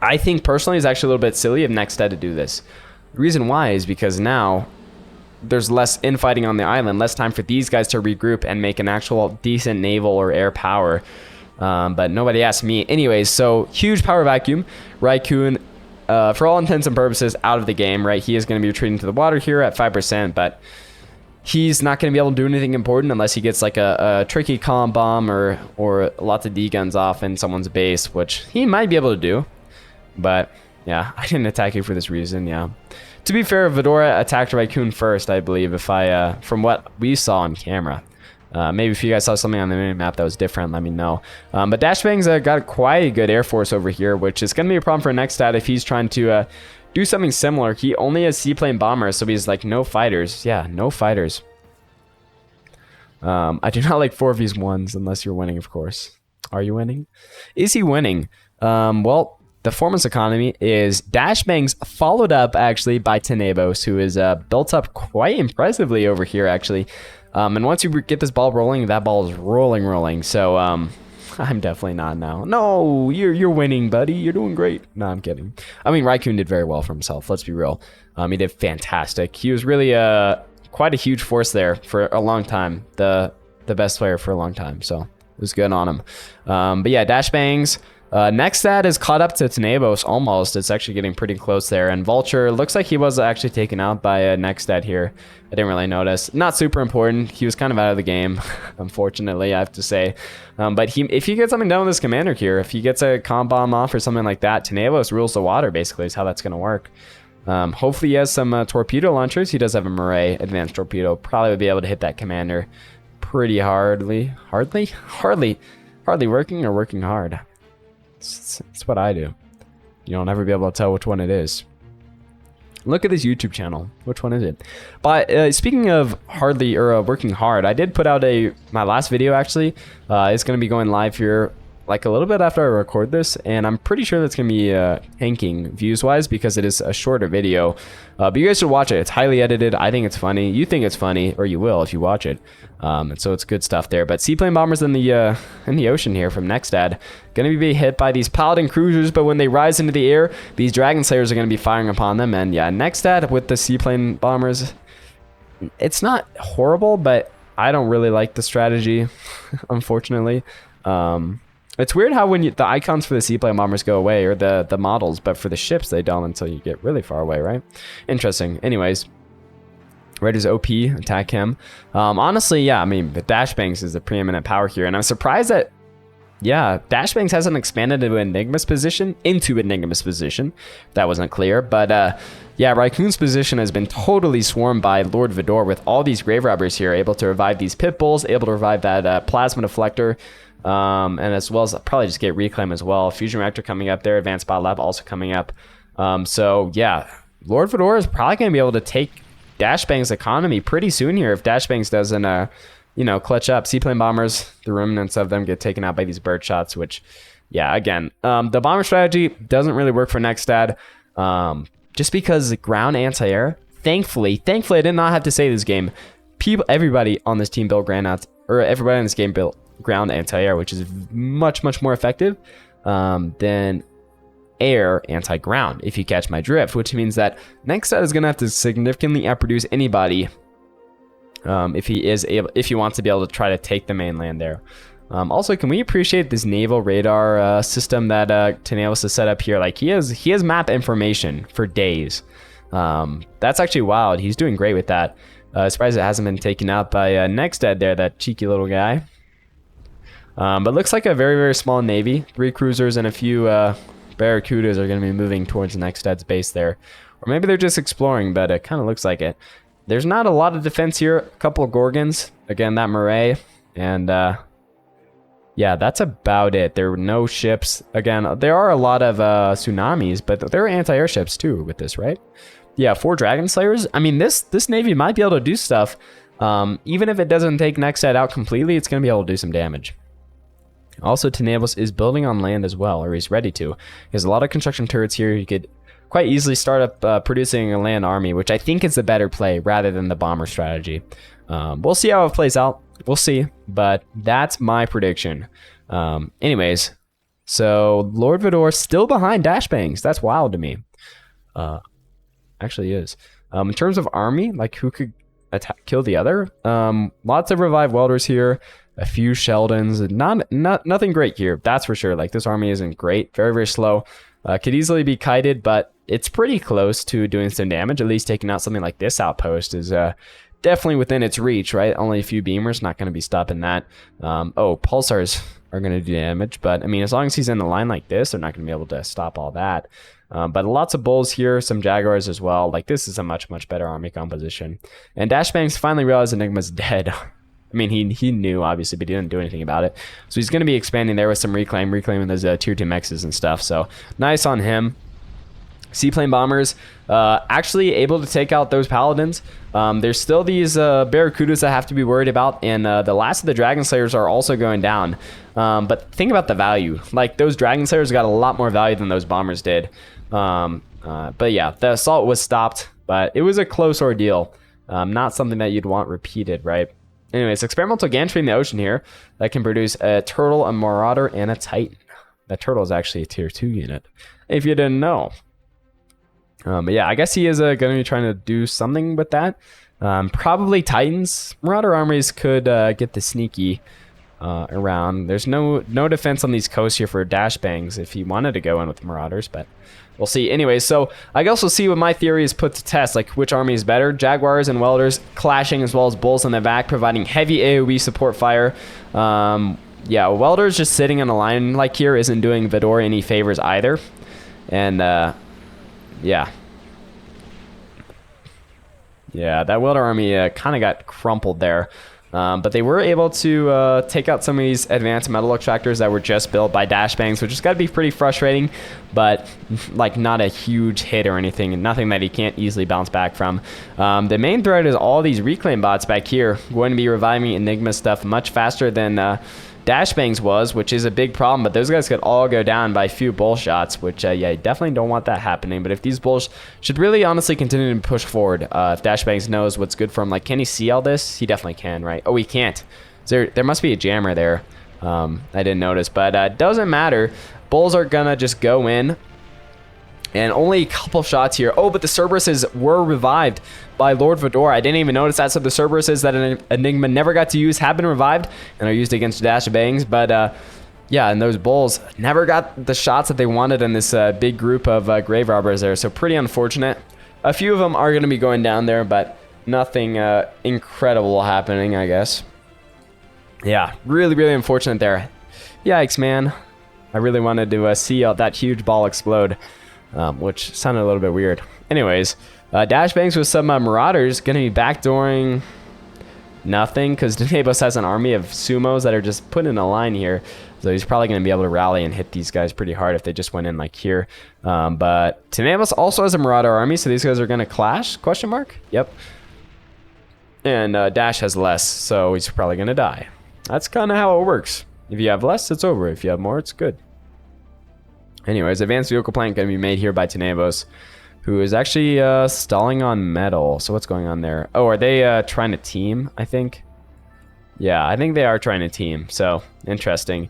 I think personally it's actually a little bit silly of Nextad to do this. The reason why is because now there's less infighting on the island, less time for these guys to regroup and make an actual decent naval or air power. But nobody asked me. Anyways, so huge power vacuum. Raikkonen, for all intents and purposes, out of the game, right? He is going to be retreating to the water here at 5%, but he's not going to be able to do anything important unless he gets like a tricky column bomb or lots of D guns off in someone's base, which he might be able to do. But yeah, I didn't attack you for this reason. Yeah. To be fair, Fedora attacked Raikkonen first, I believe, if I from what we saw on camera. Maybe if you guys saw something on the mini-map that was different, let me know. But Dashbang's got quite a good air force over here, which is going to be a problem for Nextad if he's trying to do something similar. He only has seaplane bombers, so he's like no fighters. Yeah, no fighters. I do not like 4v1s unless you're winning, of course. Are you winning? Is he winning? Well, the performance economy is Dashbangs, followed up actually by Tenebos, who is built up quite impressively over here actually. And once you get this ball rolling, that ball is rolling. So I'm definitely not now. No, you're winning, buddy. You're doing great. No, I'm kidding. I mean, Raikkonen did very well for himself. Let's be real. He did fantastic. He was really quite a huge force there for a long time. The best player for a long time. So it was good on him. But yeah, Dashbangs. Nextad is caught up to Tenebos almost. It's actually getting pretty close there. And Vulture looks like he was actually taken out by Nextad here. I didn't really notice. Not super important. He was kind of out of the game, unfortunately, I have to say. But if he gets something done with his commander here, if he gets a comp bomb off or something like that, Tenebos rules the water, basically, is how that's going to work. Hopefully he has some torpedo launchers. He does have a Murray advanced torpedo. Probably would be able to hit that commander pretty hardly. Hardly working or working hard. It's what I do. You'll never be able to tell which one it is. Look at this YouTube channel. Which one is it? But speaking of hardly or working hard, I did put out my last video actually. It's going to be going live here like a little bit after I record this, and I'm pretty sure that's going to be tanking views-wise because it is a shorter video. But you guys should watch it. It's highly edited. I think it's funny. You think it's funny, or you will if you watch it. And so it's good stuff there. But seaplane bombers in the ocean here from Nextad going to be hit by these Paladin cruisers, but when they rise into the air, these Dragon Slayers are going to be firing upon them. And yeah, Nextad with the seaplane bombers, it's not horrible, but I don't really like the strategy, unfortunately. It's weird how when the icons for the seaplane bombers go away, or the models, but for the ships they don't until you get really far away, right? Interesting. Anyways, Red is OP, attack him. Honestly, yeah, I mean, the Dashbangs is the preeminent power here, and I'm surprised that, yeah, Dashbangs hasn't expanded into Enigma's position. That wasn't clear, but yeah, Raikonen's position has been totally swarmed by Lord Vidor with all these grave robbers here, able to revive these pit bulls, able to revive that plasma deflector. And as well as probably just get reclaim as well. Fusion reactor coming up there, advanced bot lab also coming up. So yeah, Lord Fedora is probably going to be able to take Dashbang's economy pretty soon here if Dashbangs doesn't clutch up. Seaplane bombers, the remnants of them get taken out by these bird shots, which yeah, again, the bomber strategy doesn't really work for Nextad, just because ground anti-air, thankfully I did not have to say this game, everybody on this team built everybody on this game built ground anti-air, which is much more effective than air anti-ground, if you catch my drift, which means that Nextad is going to have to significantly outproduce anybody if he wants to be able to try to take the mainland there. Also, can we appreciate this naval radar system that Tenebos has set up here? Like he has map information for days. That's actually wild. He's doing great with that. Surprised it hasn't been taken out by Nextad there, that cheeky little guy. But looks like a very small navy. 3 cruisers and a few Barracudas are going to be moving towards Nextad's base there. Or maybe they're just exploring, but it kind of looks like it. There's not a lot of defense here. A couple of Gorgons. Again, that Murray. And yeah, that's about it. There were no ships. Again, there are a lot of tsunamis, but there are anti-air ships too with this, right? Yeah, 4 Dragon Slayers. I mean, this navy might be able to do stuff. Even if it doesn't take Nextad out completely, it's going to be able to do some damage. Also, Tenebos is building on land as well, or he's ready to. He has a lot of construction turrets here. He could quite easily start up producing a land army, which I think is the better play rather than the bomber strategy. We'll see how it plays out. We'll see, but that's my prediction. Anyways, So Lord Vidor still behind Dash Bangs. That's wild to me. Actually is. In terms of army, like who could kill the other? Lots of revived welders here. A few Sheldons. Nothing great here. That's for sure. Like this army isn't great. Very, very slow. Could easily be kited, but it's pretty close to doing some damage. At least taking out something like this outpost is definitely within its reach, right? Only a few beamers, not going to be stopping that. Oh, pulsars are going to do damage, but I mean, as long as he's in the line like this, they're not going to be able to stop all that. But lots of bulls here, some jaguars as well. Like this is a much, much better army composition. And Dashbangs finally realized Enigma's dead. I mean, he knew, obviously, but he didn't do anything about it. So he's going to be expanding there with some reclaiming those tier 2 mexes and stuff. So nice on him. Seaplane bombers actually able to take out those paladins. There's still these barracudas that have to be worried about, and the last of the dragon slayers are also going down. But think about the value. Like those dragon slayers got a lot more value than those bombers did. But yeah, the assault was stopped, but it was a close ordeal. Not something that you'd want repeated, right? Anyways, experimental gantry in the ocean here that can produce a turtle, a marauder, and a titan. That turtle is actually a tier 2 unit, if you didn't know. But yeah, I guess he is going to be trying to do something with that. Probably titans. Marauder armies could get the sneaky around. There's no defense on these coasts here for Dash Bangs if he wanted to go in with marauders, but we'll see. Anyways, so I guess we'll see what my theory is put to test, like which army is better. Jaguars and welders clashing, as well as bulls in the back, providing heavy AoE support fire. Yeah, welders just sitting on a line like here isn't doing Vidor any favors either. And yeah, that welder army kind of got crumpled there. But they were able to take out some of these advanced metal extractors that were just built by Dash Bangs, which has got to be pretty frustrating, but like not a huge hit or anything, and nothing that he can't easily bounce back from. The main threat is all these reclaim bots back here going to be reviving Enigma stuff much faster than Dash Bangs was, which is a big problem, but those guys could all go down by a few bull shots, which yeah, you definitely don't want that happening. But if these bulls should really honestly continue to push forward, if Dash Bangs knows what's good for him, like can he see all this? He definitely can, right? Oh, he can't. There must be a jammer there. I didn't notice, but doesn't matter. Bulls are gonna just go in, and only a couple shots here. Oh, but the Cerberuses were revived by Lord Vidor. I didn't even notice that. So the Cerberuses that Enigma never got to use have been revived and are used against Dash Bangs. But yeah, and those bulls never got the shots that they wanted in this big group of grave robbers there. So pretty unfortunate. A few of them are going to be going down there, but nothing incredible happening, I guess. Yeah, really, really unfortunate there. Yikes, man. I really wanted to see that huge ball explode. Which sounded a little bit weird. Anyways, Dash Bangs with some marauders going to be backdooring nothing because Denebos has an army of sumos that are just put in a line here. So he's probably going to be able to rally and hit these guys pretty hard if they just went in like here. But Tenebos also has a marauder army, so these guys are going to clash? Question mark? Yep. And Dash has less, so he's probably going to die. That's kind of how it works. If you have less, it's over. If you have more, it's good. Anyways, advanced vehicle plant going to be made here by Tenebos, who is actually stalling on metal. So what's going on there? Oh, are they trying to team, I think? Yeah, I think they are trying to team. So, interesting.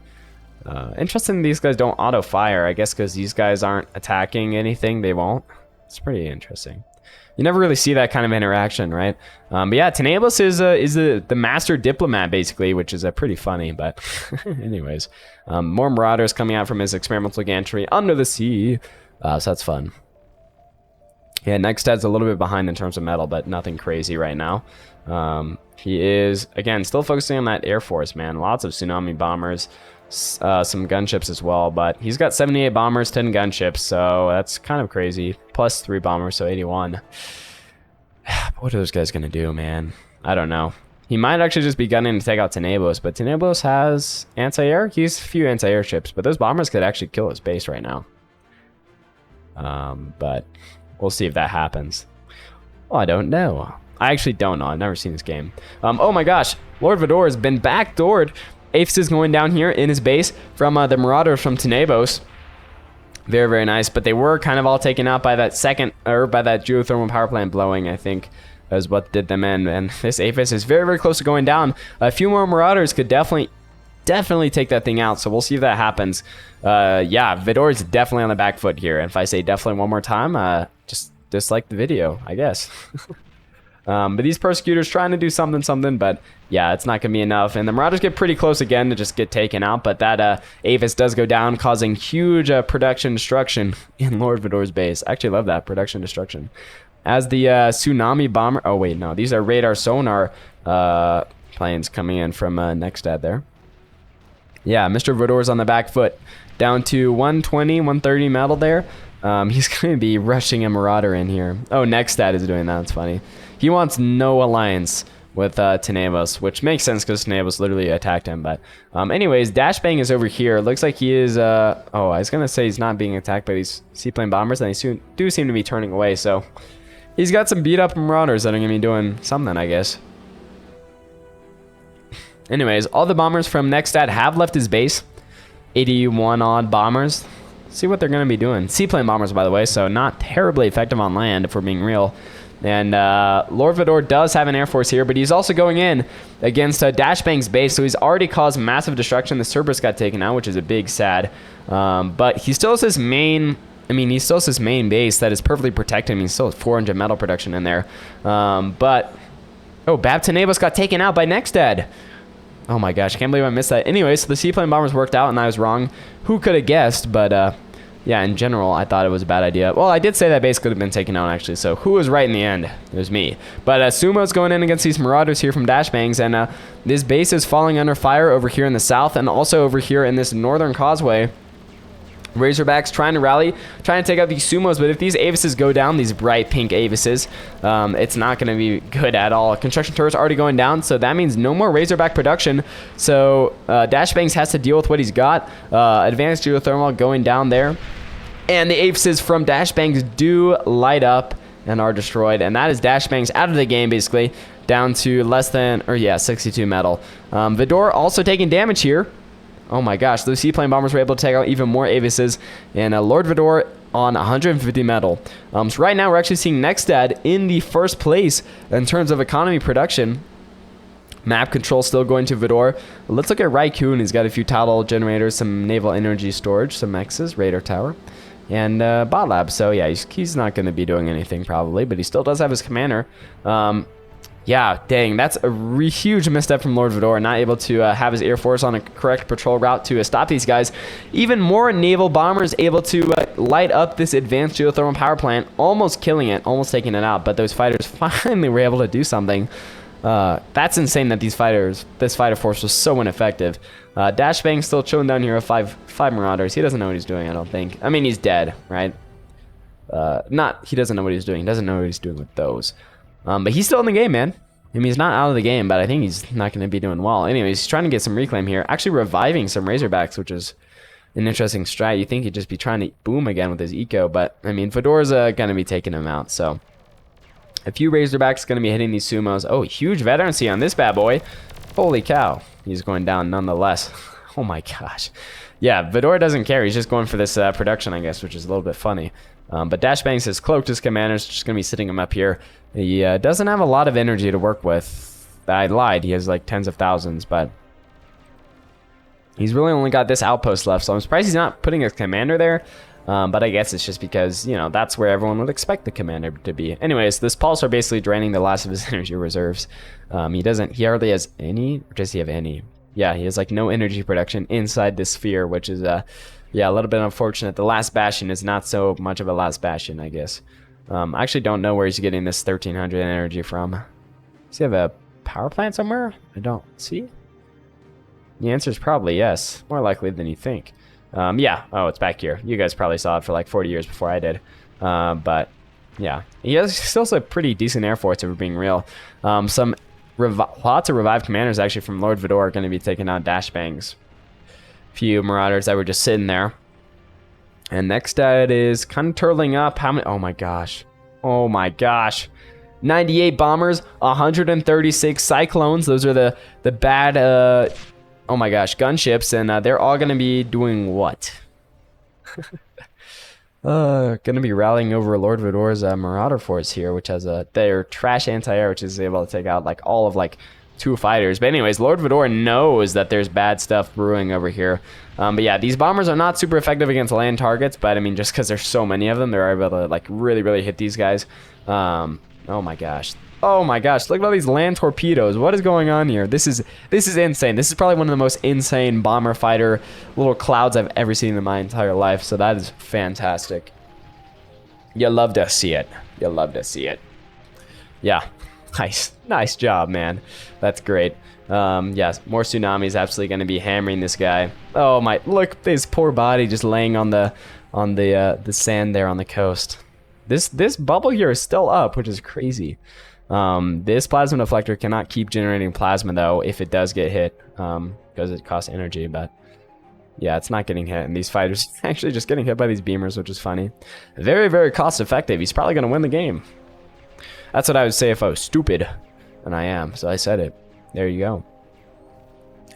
Interesting these guys don't auto-fire. I guess because these guys aren't attacking anything, they won't. It's pretty interesting. You never really see that kind of interaction, right? But yeah, Tenebos is the master diplomat, basically, which is pretty funny. But anyways, more marauders coming out from his experimental gantry under the sea. So that's fun. Yeah, Nextad's a little bit behind in terms of metal, but nothing crazy right now. He is, again, still focusing on that Air Force, man. Lots of tsunami bombers, some gunships as well, but he's got 78 bombers, 10 gunships, so that's kind of crazy. Plus 3 bombers, so 81. What are those guys going to do, man? I don't know. He might actually just be gunning to take out Tenebos, but Tenebos has anti-air. He has a few anti-air ships, but those bombers could actually kill his base right now. But we'll see if that happens. Well, I don't know. I actually don't know. I've never seen this game. Oh my gosh. Lord Vidor has been backdoored. Apes is going down here in his base from the Marauders from Tenebos. Very, very nice. But they were kind of all taken out by that by that geothermal power plant blowing, I think, is what did them in. And this Apis is very, very close to going down. A few more Marauders could definitely definitely take that thing out. So we'll see if that happens. Yeah, Vidor is definitely on the back foot here. And if I say definitely one more time, just dislike the video, I guess. But these persecutors trying to do something, but yeah, it's not going to be enough. And the Marauders get pretty close again to just get taken out. But that Avis does go down, causing huge production destruction in Lord Vidor's base. I actually love that, production destruction. As the tsunami bomber... Oh, wait, no. These are radar sonar planes coming in from Nextad there. Yeah, Mr. Vidor's on the back foot. Down to 120, 130 metal there. He's going to be rushing a Marauder in here. Oh, Nextad is doing that. That's funny. He wants no alliance with Tenebos, which makes sense because Tenebos literally attacked him. But anyways, Dashbang is over here. Looks like he is... oh, I was going to say he's not being attacked by these seaplane bombers, and they do seem to be turning away. So he's got some beat-up Marauders that are going to be doing something, I guess. Anyways, all the bombers from Nextad have left his base. 81-odd bombers. See what they're going to be doing. Seaplane bombers, by the way, so not terribly effective on land, if we're being real. And Lord Vidor does have an air force here, but he's also going in against Dashbang's base, so he's already caused massive destruction. The Cerberus got taken out, which is a big sad. But he still has his main... I mean, he still has his main base that is perfectly protected him. He still has 400 metal production in there. But... Oh, Bab Tenebos got taken out by Nextad. Oh my gosh, I can't believe I missed that. Anyway, so the seaplane bombers worked out, and I was wrong. Who could have guessed? But... yeah, in general, I thought it was a bad idea. Well, I did say that base could have been taken out, actually. So who was right in the end? It was me. But Sumo's going in against these Marauders here from Dashbangs. And this base is falling under fire over here in the south. And also over here in this northern causeway. Razorbacks trying to rally, trying to take out these Sumos. But if these Avises go down, these bright pink Avises, it's not going to be good at all. Construction turrets already going down, so that means no more Razorback production. So Dashbangs has to deal with what he's got. Advanced geothermal going down there. And the Avises from Dashbangs do light up and are destroyed. And that is Dashbangs out of the game, basically, down to less than, or yeah, 62 metal. Vidor also taking damage here. Oh my gosh, those seaplane bombers were able to take out even more Avises. And Lord Vidor on 150 metal. So right now we're actually seeing Nextad in the first place in terms of economy production. Map control still going to Vidor. Let's look at Raikkoon. He's got a few tidal generators, some naval energy storage, some X's, radar tower, and bot lab. So yeah, he's not going to be doing anything probably, but he still does have his commander. Yeah, dang, that's a huge misstep from Lord Vidor, not able to have his Air Force on a correct patrol route to stop these guys. Even more naval bombers able to light up this advanced geothermal power plant, almost killing it, almost taking it out, but those fighters finally were able to do something. That's insane that this fighter force was so ineffective. Dashbang still chilling down here with five Marauders. He doesn't know what he's doing, I don't think. I mean, he's dead, right? He doesn't know what he's doing. He doesn't know what he's doing with those. But he's still in the game, man. I mean, he's not out of the game, but I think he's not going to be doing well. Anyways, he's trying to get some reclaim here. Actually reviving some Razorbacks, which is an interesting strat. You think he'd just be trying to boom again with his eco, but, I mean, Fedor's going to be taking him out, so... A few Razorbacks going to be hitting these Sumos. Oh, huge veterancy on this bad boy. Holy cow. He's going down nonetheless. Oh my gosh. Yeah, Vidor doesn't care. He's just going for this production, I guess, which is a little bit funny. But Dashbangs has cloaked his commanders, just going to be sitting him up here. He doesn't have a lot of energy to work with. I lied. He has like tens of thousands, but he's really only got this outpost left. So I'm surprised he's not putting his commander there. But I guess it's just because, you know, that's where everyone would expect the commander to be. Anyways, this Pulsar basically draining the last of his energy reserves. He hardly has any, or does he have any? Yeah, he has like no energy production inside this sphere, which is, yeah, a little bit unfortunate. The last bastion is not so much of a last bastion, I guess. I actually don't know where he's getting this 1300 energy from. Does he have a power plant somewhere? I don't see. The answer is probably yes. More likely than you think. Yeah. Oh, it's back here. You guys probably saw it for like 40 years before I did. But yeah, he has still a pretty decent air force, if we're being real. Lots of revived commanders actually from Lord Vidor are going to be taking out Dashbangs. Few Marauders that were just sitting there. And next it is kind of turtling up. How many? Oh my gosh. Oh my gosh. 98 bombers, 136 cyclones. Those are the bad, oh my gosh, gunships. And they're all going to be doing what? Going to be rallying over Lord Vidor's Marauder force here, which has their trash anti-air, which is able to take out like all of like two fighters. But anyways, Lord Vidor knows that there's bad stuff brewing over here. But yeah, these bombers are not super effective against land targets, but I mean, just because there's so many of them, they're able to like really hit these guys. Oh my gosh. Oh my gosh, look at all these land torpedoes. What is going on here? This is insane. This is probably one of the most insane bomber fighter little clouds I've ever seen in my entire life. So that is fantastic. You love to see it. You love to see it. Yeah. Nice job, man. That's great. Yes, more tsunamis absolutely going to be hammering this guy. Oh my, look, his poor body just laying on the sand there on the coast. This bubble here is still up, which is crazy. This plasma deflector cannot keep generating plasma though if it does get hit, because it costs energy, but yeah, it's not getting hit, and these fighters actually just getting hit by these beamers, which is funny. Very cost effective. He's probably going to win the game. That's what I would say if I was stupid, and I am, so I said it. There you go.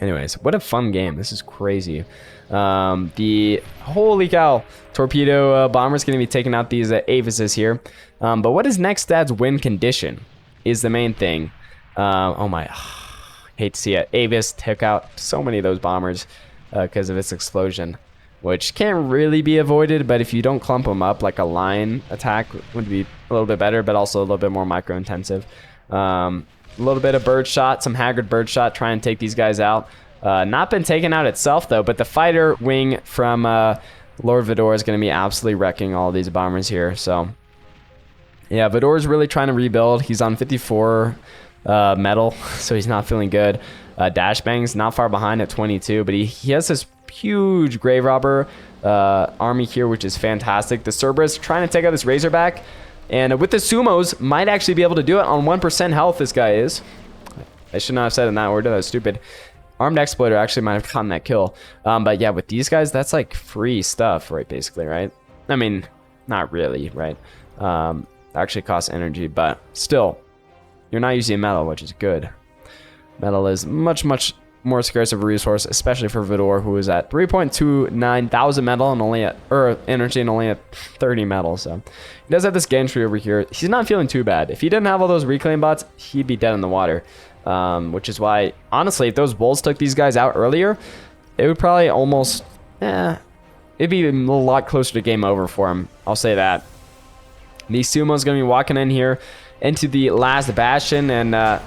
Anyways, what a fun game. This is crazy. The holy cow torpedo bomber's going to be taking out these Avises here. But what is next dad's win condition is the main thing. Oh my, hate to see it. Avis took out so many of those bombers because of its explosion, which can't really be avoided, but if you don't clump them up, like a line attack would be a little bit better, but also a little bit more micro intensive. A little bit of bird shot, some haggard bird shot, try and take these guys out. Not been taken out itself though, but the fighter wing from Lord Vidor is going to be absolutely wrecking all these bombers here. So yeah, Vidor's really trying to rebuild. He's on 54 metal, so he's not feeling good. Dash Bang's not far behind at 22, but he has this huge grave robber army here, which is fantastic. The Cerberus trying to take out this Razorback, and with the sumos might actually be able to do it on 1% health. This guy is. I should not have said it in that order. That was stupid. Armed Exploiter actually might have gotten that kill. But yeah, with these guys, that's like free stuff, right? Basically, right? I mean, not really, right? Actually costs energy, but still, you're not using metal, which is good. Metal is much more scarce of a resource, especially for Vidor, who is at 3.29 thousand metal and only at energy and only at 30 metal. So he does have this gantry over here. He's not feeling too bad. If he didn't have all those reclaim bots, he'd be dead in the water. Which is why, honestly, if those bulls took these guys out earlier, it would probably almost, it'd be a lot closer to game over for him. I'll say that. The sumo's gonna be walking in here into the last bastion, and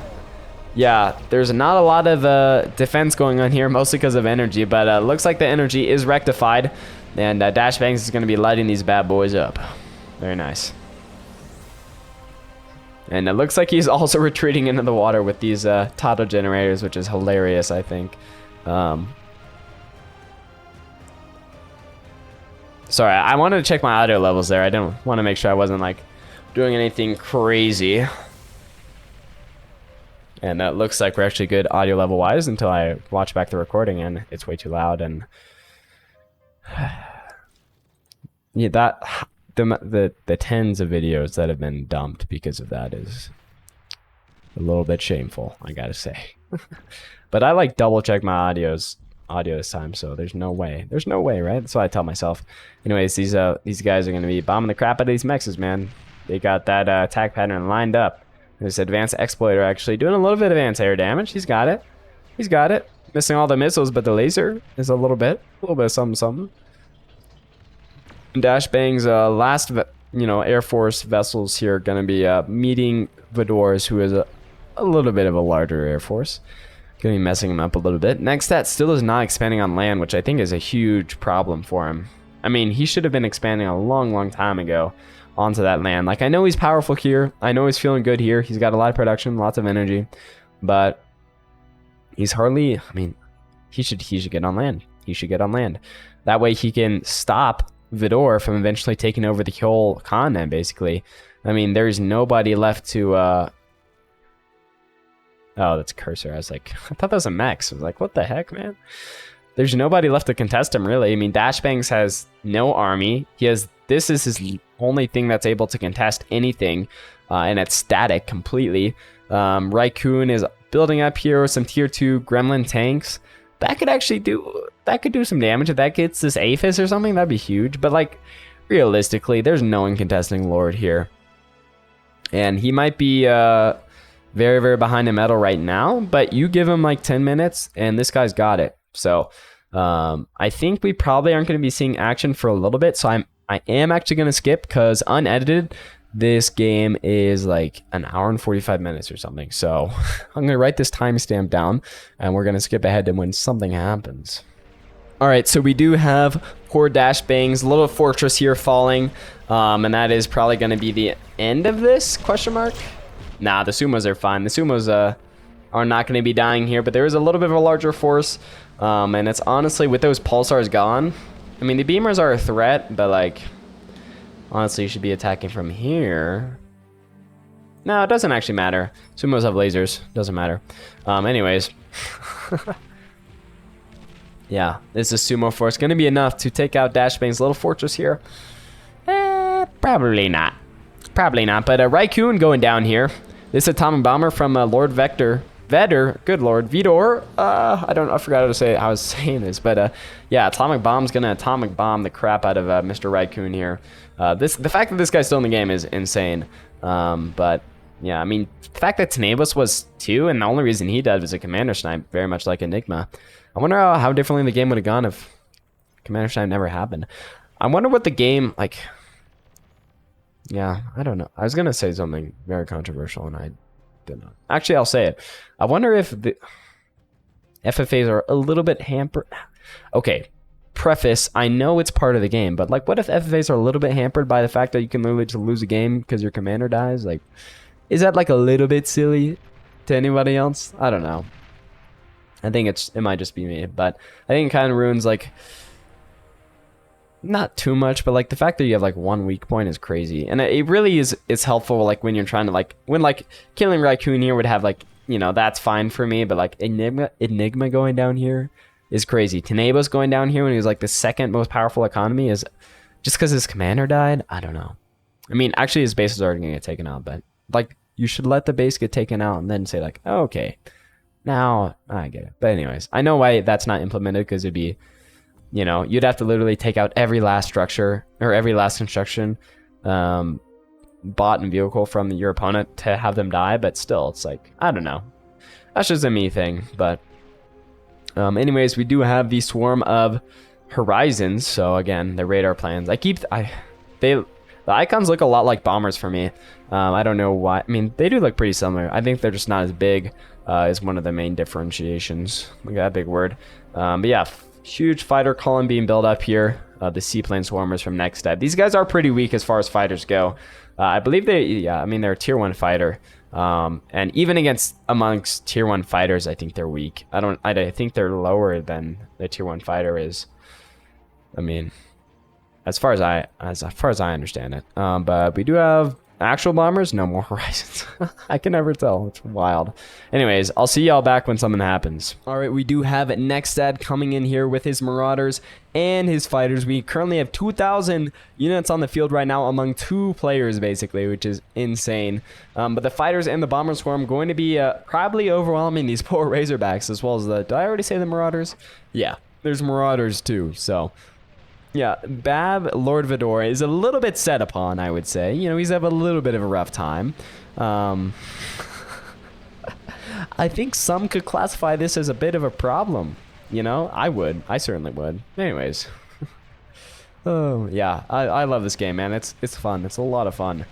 yeah, there's not a lot of defense going on here, mostly because of energy, but looks like the energy is rectified, and Dash Bangs is going to be lighting these bad boys up. Very nice. And it looks like he's also retreating into the water with these Tato generators, which is hilarious, I think. Sorry, I wanted to check my audio levels there. I didn't want to make sure I wasn't like doing anything crazy. And it looks like we're actually good audio level wise until I watch back the recording and it's way too loud. And yeah, that the tens of videos that have been dumped because of that is a little bit shameful, I gotta say. But I like double check my audio this time, so there's no way, right? That's what I tell myself. Anyways, these guys are gonna be bombing the crap out of these mexes, man. They got that attack pattern lined up. This advanced exploiter actually doing a little bit of anti-air damage. He's got it. Missing all the missiles, but the laser is a little bit of something. Dash Bang's last, Air Force vessels here gonna be meeting Vidor's, who is a little bit of a larger Air Force. Gonna be messing him up a little bit. Next, that still is not expanding on land, which I think is a huge problem for him. I mean, he should have been expanding a long time ago onto that land. Like, I know he's powerful here. I know he's feeling good here. He's got a lot of production, lots of energy, but he's hardly, I mean, he should get on land. He should get on land. That way he can stop Vidor from eventually taking over the whole continent, basically. I mean, there's nobody left to, oh, that's a cursor. I was like, I thought that was a Mex. I was like, what the heck, man? There's nobody left to contest him, really. I mean, Dash Bangs has no army. This is his only thing that's able to contest anything, and it's static completely. Raikkoon is building up here with some tier 2 gremlin tanks. That could do some damage. If that gets this Aphis or something, that'd be huge. But like, realistically, there's no one contesting Lord here. And he might be very, very behind in metal right now, but you give him like 10 minutes and this guy's got it. So I think we probably aren't going to be seeing action for a little bit. So I am actually going to skip because unedited, this game is like an hour and 45 minutes or something. So I'm going to write this timestamp down and we're going to skip ahead to when something happens. All right, so we do have poor Dash Bang's little fortress here falling. And that is probably going to be the end of this, question mark? Nah, the sumos are fine. The sumos are not going to be dying here, but there is a little bit of a larger force. And it's honestly, with those pulsars gone, I mean, the beamers are a threat, but like, honestly, you should be attacking from here. No, it doesn't actually matter. Sumos have lasers. Doesn't matter. Anyways. Yeah, this is sumo force. Going to be enough to take out Dash Bang's little fortress here. Probably not. Probably not. But Raikkoon going down here. This atomic bomber from Lord Vedor, good Lord, Vidor. I forgot how to say it. I was saying this, but yeah, atomic bomb's gonna atomic bomb the crap out of Mr. Raikkoon here. The fact that this guy's still in the game is insane. But yeah, I mean, the fact that Tenebris was 2, and the only reason he died was a commander snipe, very much like Enigma. I wonder how differently the game would have gone if commander snipe never happened. I wonder what the game like. Yeah, I don't know. I was gonna say something very controversial, and I did not. Actually, I'll say it. I wonder if the FFAs are a little bit hampered. Okay, preface, I know it's part of the game, but like, what if FFAs are a little bit hampered by the fact that you can literally just lose a game because your commander dies? Like, is that like a little bit silly to anybody else? I don't know. I think it might just be me, but I think it kind of ruins like, not too much, but like the fact that you have like one weak point is crazy. And it really is helpful like when you're trying to like, when like killing Raikkoon here would have like, you know, that's fine for me, but like Enigma going down here is crazy. Tenebris going down here when he was like the second most powerful economy is just because his commander died. I don't know. I mean, actually his base is already gonna get taken out, but like you should let the base get taken out and then say like, oh, okay, now I get it. But anyways, I know why that's not implemented, because it'd be, you know, you'd have to literally take out every last structure or every last construction, bot and vehicle from your opponent to have them die. But still, it's like, I don't know. That's just a me thing. But anyways, we do have the swarm of horizons. So again, the radar plans. The icons look a lot like bombers for me. I don't know why. I mean, they do look pretty similar. I think they're just not as big. Is one of the main differentiations. Look at that big word. But yeah. Huge fighter column being built up here. The seaplane swarmers from next step. These guys are pretty weak as far as fighters go. I believe they're a tier 1 fighter. And even amongst tier 1 fighters, I think they're weak. I think they're lower than the tier 1 fighter is. I mean, as far as I understand it. But we do have actual bombers, no more horizons. I can never tell. It's wild. Anyways, I'll see y'all back when something happens. All right, we do have Nextad coming in here with his marauders and his fighters. We currently have 2,000 units on the field right now among 2 players, basically, which is insane. But the fighters and the bomber swarm going to be probably overwhelming these poor Razorbacks, as well as did I already say the marauders? Yeah, there's marauders too, so. Yeah, Bab Lord Vidor is a little bit set upon, I would say. You know, he's having a little bit of a rough time. I think some could classify this as a bit of a problem. You know, I would. I certainly would. Anyways. Oh, yeah. I love this game, man. It's fun. It's a lot of fun.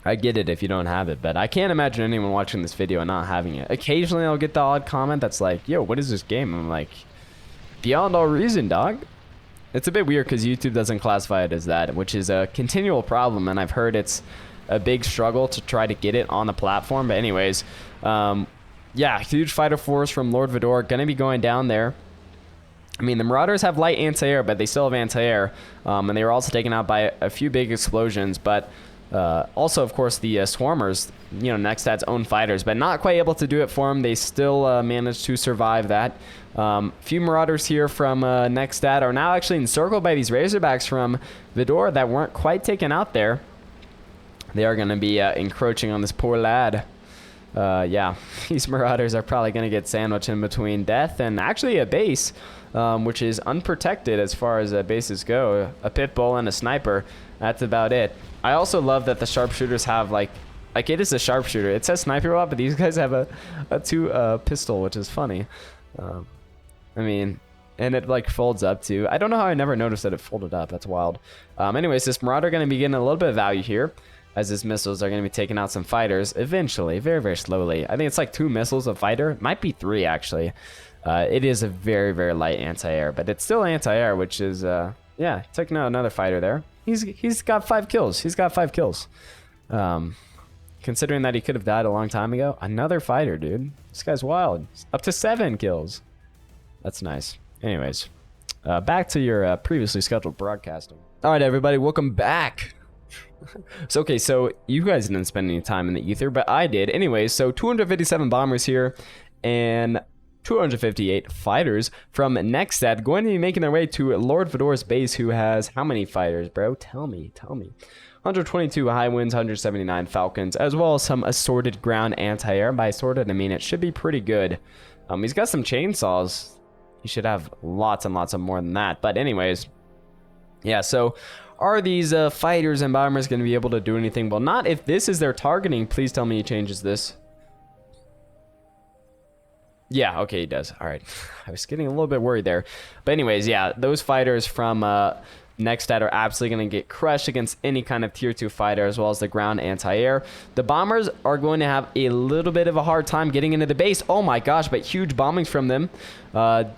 I get it if you don't have it, but I can't imagine anyone watching this video and not having it. Occasionally, I'll get the odd comment that's like, yo, what is this game? I'm like, beyond all reason, dog. It's a bit weird because YouTube doesn't classify it as that, which is a continual problem, and I've heard it's a big struggle to try to get it on the platform. But anyways, yeah, huge fighter force from Lord Vidor going to be going down there. I mean, the Marauders have light anti-air, but they still have anti-air, and they were also taken out by a few big explosions. But also, of course, the Swarmers, you know, Nextad's own fighters, but not quite able to do it for them. They still managed to survive that. Few Marauders here from Nextad are now actually encircled by these Razorbacks from Vidor that weren't quite taken out there. They are going to be encroaching on this poor lad. Yeah, these Marauders are probably going to get sandwiched in between death and actually a base, which is unprotected as far as bases go. A pit bull and a sniper. That's about it. I also love that the sharpshooters have like Like, it is a sharpshooter. It says sniper rifle, but these guys have a two pistol, which is funny. I mean, and it like folds up too. I don't know how I never noticed that it folded up. That's wild. Anyways, this Marauder going to be getting a little bit of value here, as his missiles are going to be taking out some fighters eventually, very, very slowly. I think it's like 2 missiles a fighter. It might be 3, actually. It is a very, very light anti-air, but it's still anti-air, which is, yeah, taking out another fighter there. He's got 5 kills. He's got 5 kills. Considering that he could have died a long time ago. Another fighter, dude. This guy's wild. Up to 7 kills. That's nice. Anyways, back to your previously scheduled broadcasting. All right, everybody, welcome back. So you guys didn't spend any time in the ether, but I did. Anyways, so 257 bombers here and 258 fighters from Nextad going to be making their way to Lord Fedor's base, who has how many fighters, bro? Tell me. 122 high winds, 179 falcons, as well as some assorted ground anti-air. By assorted, I mean it should be pretty good. He's got some chainsaws. He should have lots and lots of more than that. But anyways, yeah, so are these fighters and bombers going to be able to do anything? Well, not if this is their targeting. Please tell me he changes this. Yeah, okay, he does. All right. I was getting a little bit worried there. But anyways, yeah, those fighters from Nextad are absolutely going to get crushed against any kind of tier 2 fighter, as well as the ground anti-air. The bombers are going to have a little bit of a hard time getting into the base. Oh my gosh, but huge bombings from them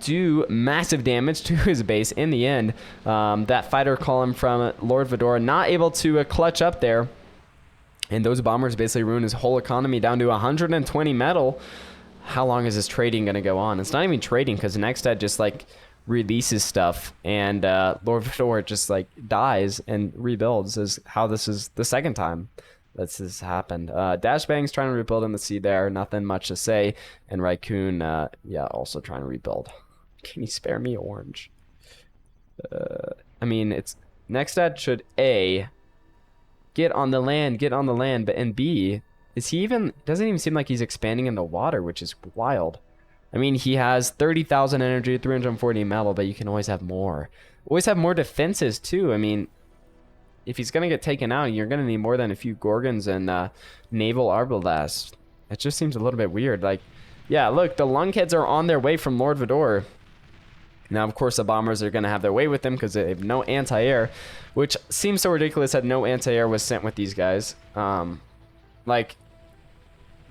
do massive damage to his base in the end. That fighter column from Lord Fedor not able to clutch up there. And those bombers basically ruin his whole economy down to 120 metal. How long is this trading going to go on? It's not even trading, because Nextad just like releases stuff, and Lord Fedor just like dies and rebuilds. Is how this is the second time this has happened. Dashbang's trying to rebuild in the sea there, nothing much to say. And Raccoon, yeah, also trying to rebuild. Can you spare me orange? I mean, it's Nextad should A, get on the land, but and B, is he even, doesn't even seem like he's expanding in the water, which is wild. I mean, he has 30,000 energy, 340 metal, but you can always have more. Always have more defenses, too. I mean, if he's going to get taken out, you're going to need more than a few Gorgons and Naval Arbalasts. It just seems a little bit weird. Like, yeah, look, the Lunkheads are on their way from Lord Fedor. Now, of course, the bombers are going to have their way with them because they have no anti-air, which seems so ridiculous that no anti-air was sent with these guys. Like,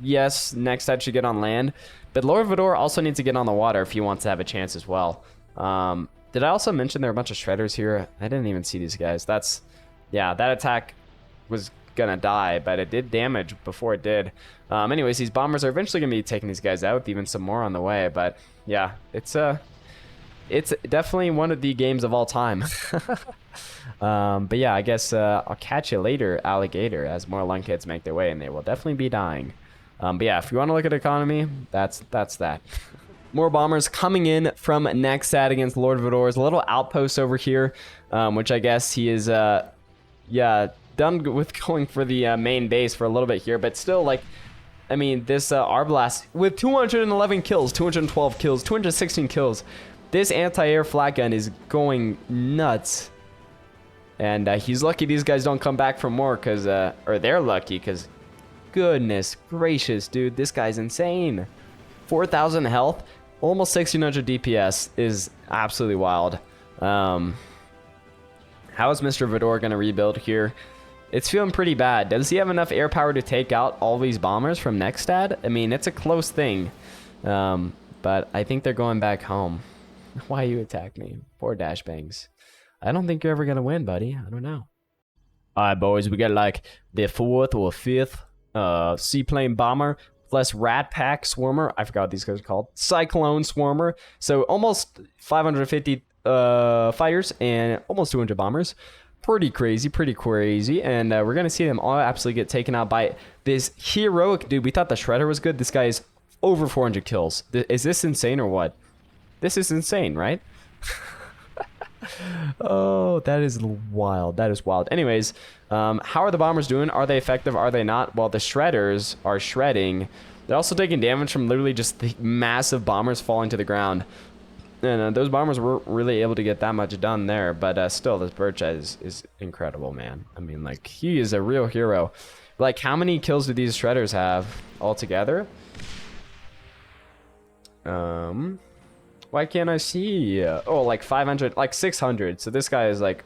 yes, Nextad should get on land, but Lord Fedor also needs to get on the water if he wants to have a chance as well. Did I also mention there are a bunch of shredders here? I didn't even see these guys. That's, yeah, that attack was gonna die, but it did damage before it did. Anyways, these bombers are eventually gonna be taking these guys out, with even some more on the way. But yeah, it's definitely one of the games of all time. But yeah, I guess I'll catch you later, alligator, as more Lunkheads make their way, and they will definitely be dying. But yeah, if you want to look at economy, that's that. More bombers coming in from Nextad against Lord Fedor's little outpost over here, which I guess he is, yeah, done with going for the main base for a little bit here. But still, like, I mean, this Arbalast with 211 kills, 212 kills, 216 kills. This anti-air flat gun is going nuts. And he's lucky these guys don't come back for more, because, or they're lucky, because goodness gracious, dude, this guy's insane. 4,000 health, almost 1,600 DPS is absolutely wild. How is Mr. Fedor going to rebuild here? It's feeling pretty bad. Does he have enough air power to take out all these bombers from Nextad? I mean, it's a close thing. But I think they're going back home. Why you attack me? Poor Dashbangs. I don't think you're ever going to win, buddy. I don't know. All right, boys, we got like the 4th or 5th seaplane bomber plus Rat Pack Swarmer. I forgot what these guys are called. Cyclone Swarmer. So almost 550 fighters and almost 200 bombers. Pretty crazy, and we're gonna see them all absolutely get taken out by this heroic dude. We thought the Shredder was good. This guy is over 400 kills. Is this insane or what? This is insane, right? Oh, that is wild. That is wild. Anyways, how are the bombers doing? Are they effective? Are they not? Well, the Shredders are shredding. They're also taking damage from literally just the massive bombers falling to the ground. And those bombers weren't really able to get that much done there. But still, this Birch is incredible, man. I mean, like, he is a real hero. Like, how many kills do these shredders have altogether? Why can't I see? Oh, like 500, like 600. So this guy is like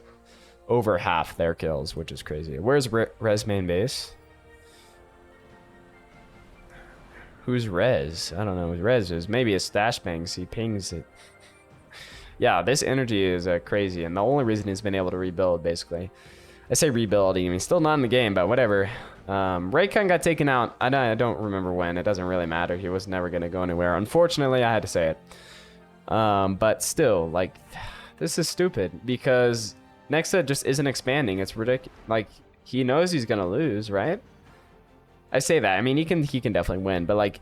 over half their kills, which is crazy. Where's Rez main base? Who's Rez? I don't know who Rez is. Maybe a stash bangs. He pings it. Yeah, this energy is crazy, and the only reason he's been able to rebuild, basically. I say rebuild, I mean, still not in the game, but whatever. Raycon got taken out. I don't remember when. It doesn't really matter. He was never going to go anywhere. Unfortunately, I had to say it. But still, like, this is stupid, because Nexa just isn't expanding. It's ridiculous. Like, he knows he's going to lose, right? I say that. I mean, he can definitely win, but, like,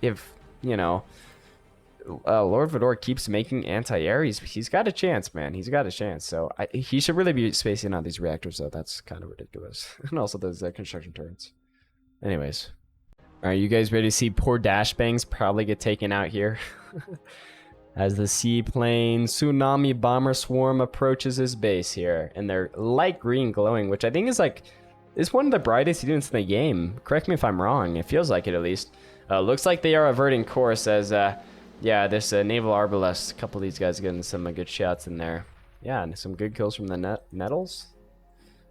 if, you know... Lord Vidor keeps making anti-air. He's got a chance, man. He's got a chance. So he should really be spacing out these reactors, though. That's kind of ridiculous. And also those construction turrets. Anyways. Are you guys ready to see poor Dash Bangs probably get taken out here? As the seaplane Tsunami Bomber Swarm approaches his base here. And they're light green glowing, which I think is like... is one of the brightest units in the game. Correct me if I'm wrong. It feels like it, at least. Looks like they are averting course as... yeah, this Naval Arbalest, a couple of these guys getting some good shots in there. Yeah, and some good kills from the Nettles.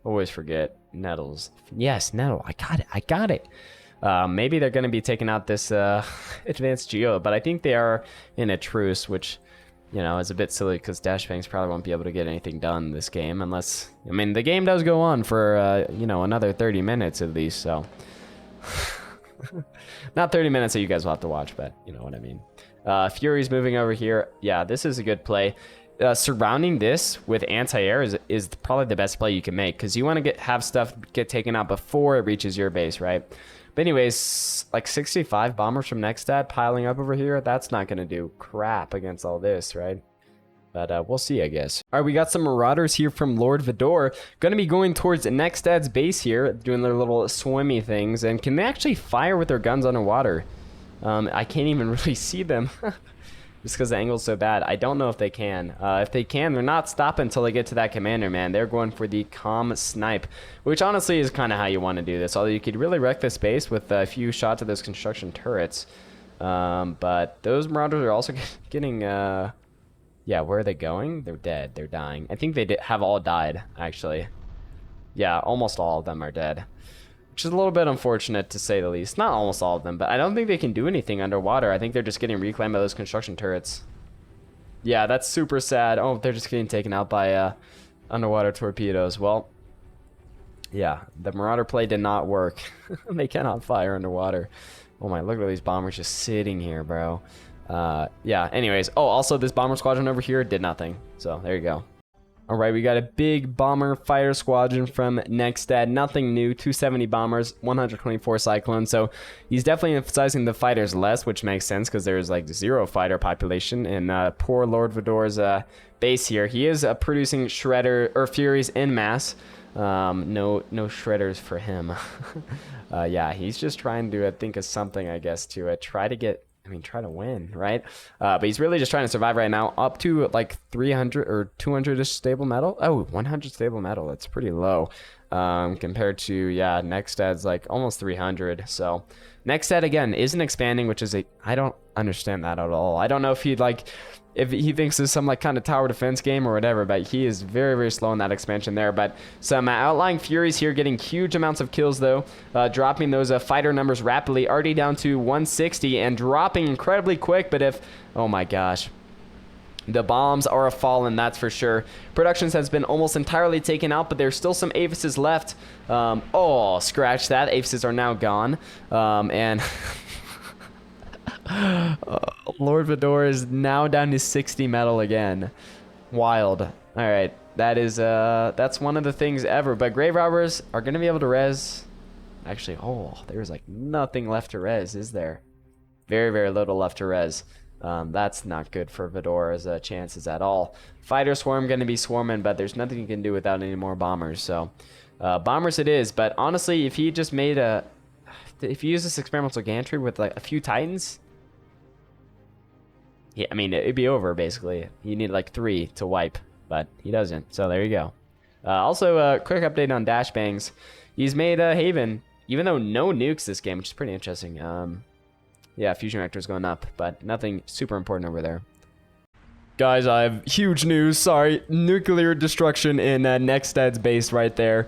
Always forget. Nettles. Yes, Nettle. I got it. Maybe they're going to be taking out this advanced Geo, but I think they are in a truce, which, you know, is a bit silly because Dashbangs probably won't be able to get anything done this game unless... I mean, the game does go on for, you know, another 30 minutes at least, so... Not 30 minutes that you guys will have to watch, but you know what I mean. Fury's moving over here. Yeah, this is a good play. Surrounding this with anti-air is probably the best play you can make, because you want to have stuff get taken out before it reaches your base, right? But anyways, like 65 bombers from Nextad piling up over here. That's not going to do crap against all this, right? But we'll see, I guess. All right, we got some Marauders here from Lord Vidor. Going to be going towards Nextad's base here, doing their little swimmy things. And can they actually fire with their guns underwater? I can't even really see them. Just because the angle's so bad. I don't know if they can. If they can, they're not stopping until they get to that commander, man. They're going for the calm snipe, which honestly is kind of how you want to do this. Although you could really wreck this base with a few shots of those construction turrets. But those Marauders are also getting... yeah, where are they going? They're dead. They're dying. I think they have all died, actually. Yeah, almost all of them are dead. Which is a little bit unfortunate, to say the least. Not almost all of them, but I don't think they can do anything underwater. I think they're just getting reclaimed by those construction turrets. Yeah, that's super sad. Oh, they're just getting taken out by underwater torpedoes. Well, yeah, the Marauder play did not work. They cannot fire underwater. Oh my, look at these bombers just sitting here, bro. Yeah, anyways. Oh, also this bomber squadron over here did nothing. So, there you go. Alright, we got a big bomber fighter squadron from Nextad. Nothing new. 270 bombers, 124 cyclones. So, he's definitely emphasizing the fighters less, which makes sense because there's like 0 fighter population in poor Lord Vidor's base here. He is producing Shredder or Furies en masse. No shredders for him. Yeah, he's just trying to think of something, I guess, to try to get... I mean, try to win, right? But he's really just trying to survive right now. Up to like 300 or 200-ish stable metal. Oh, 100 stable metal. That's pretty low. Compared to, yeah, Nextad's like almost 300. So Nextad, again, isn't expanding, which is I don't understand that at all. I don't know if if he thinks there's some like kind of tower defense game or whatever, but he is very, very slow in that expansion there. But some outlying Furies here getting huge amounts of kills, though, dropping those fighter numbers rapidly, already down to 160 and dropping incredibly quick. But if, oh my gosh, the bombs are a fallen, that's for sure. Productions has been almost entirely taken out, but there's still some Avises left. Oh, scratch that. Avises are now gone. And... Lord Vidor is now down to 60 metal again. Wild. All right, that's one of the things ever. But Grave Robbers are gonna be able to res. Actually, oh, there's like nothing left to res, is there? Very, very little left to res. That's not good for Vidor's chances at all. Fighter swarm gonna be swarming, but there's nothing you can do without any more bombers. So, bombers it is. But honestly, if he just made if you use this experimental gantry with like a few Titans. Yeah, I mean, it'd be over, basically. You need, like, 3 to wipe, but he doesn't, so there you go. Also, a quick update on Dashbangs. He's made Haven even though no nukes this game, which is pretty interesting. Yeah, fusion reactor's going up, but nothing super important over there. Guys, I have huge news. Sorry, nuclear destruction in Nextad's base right there.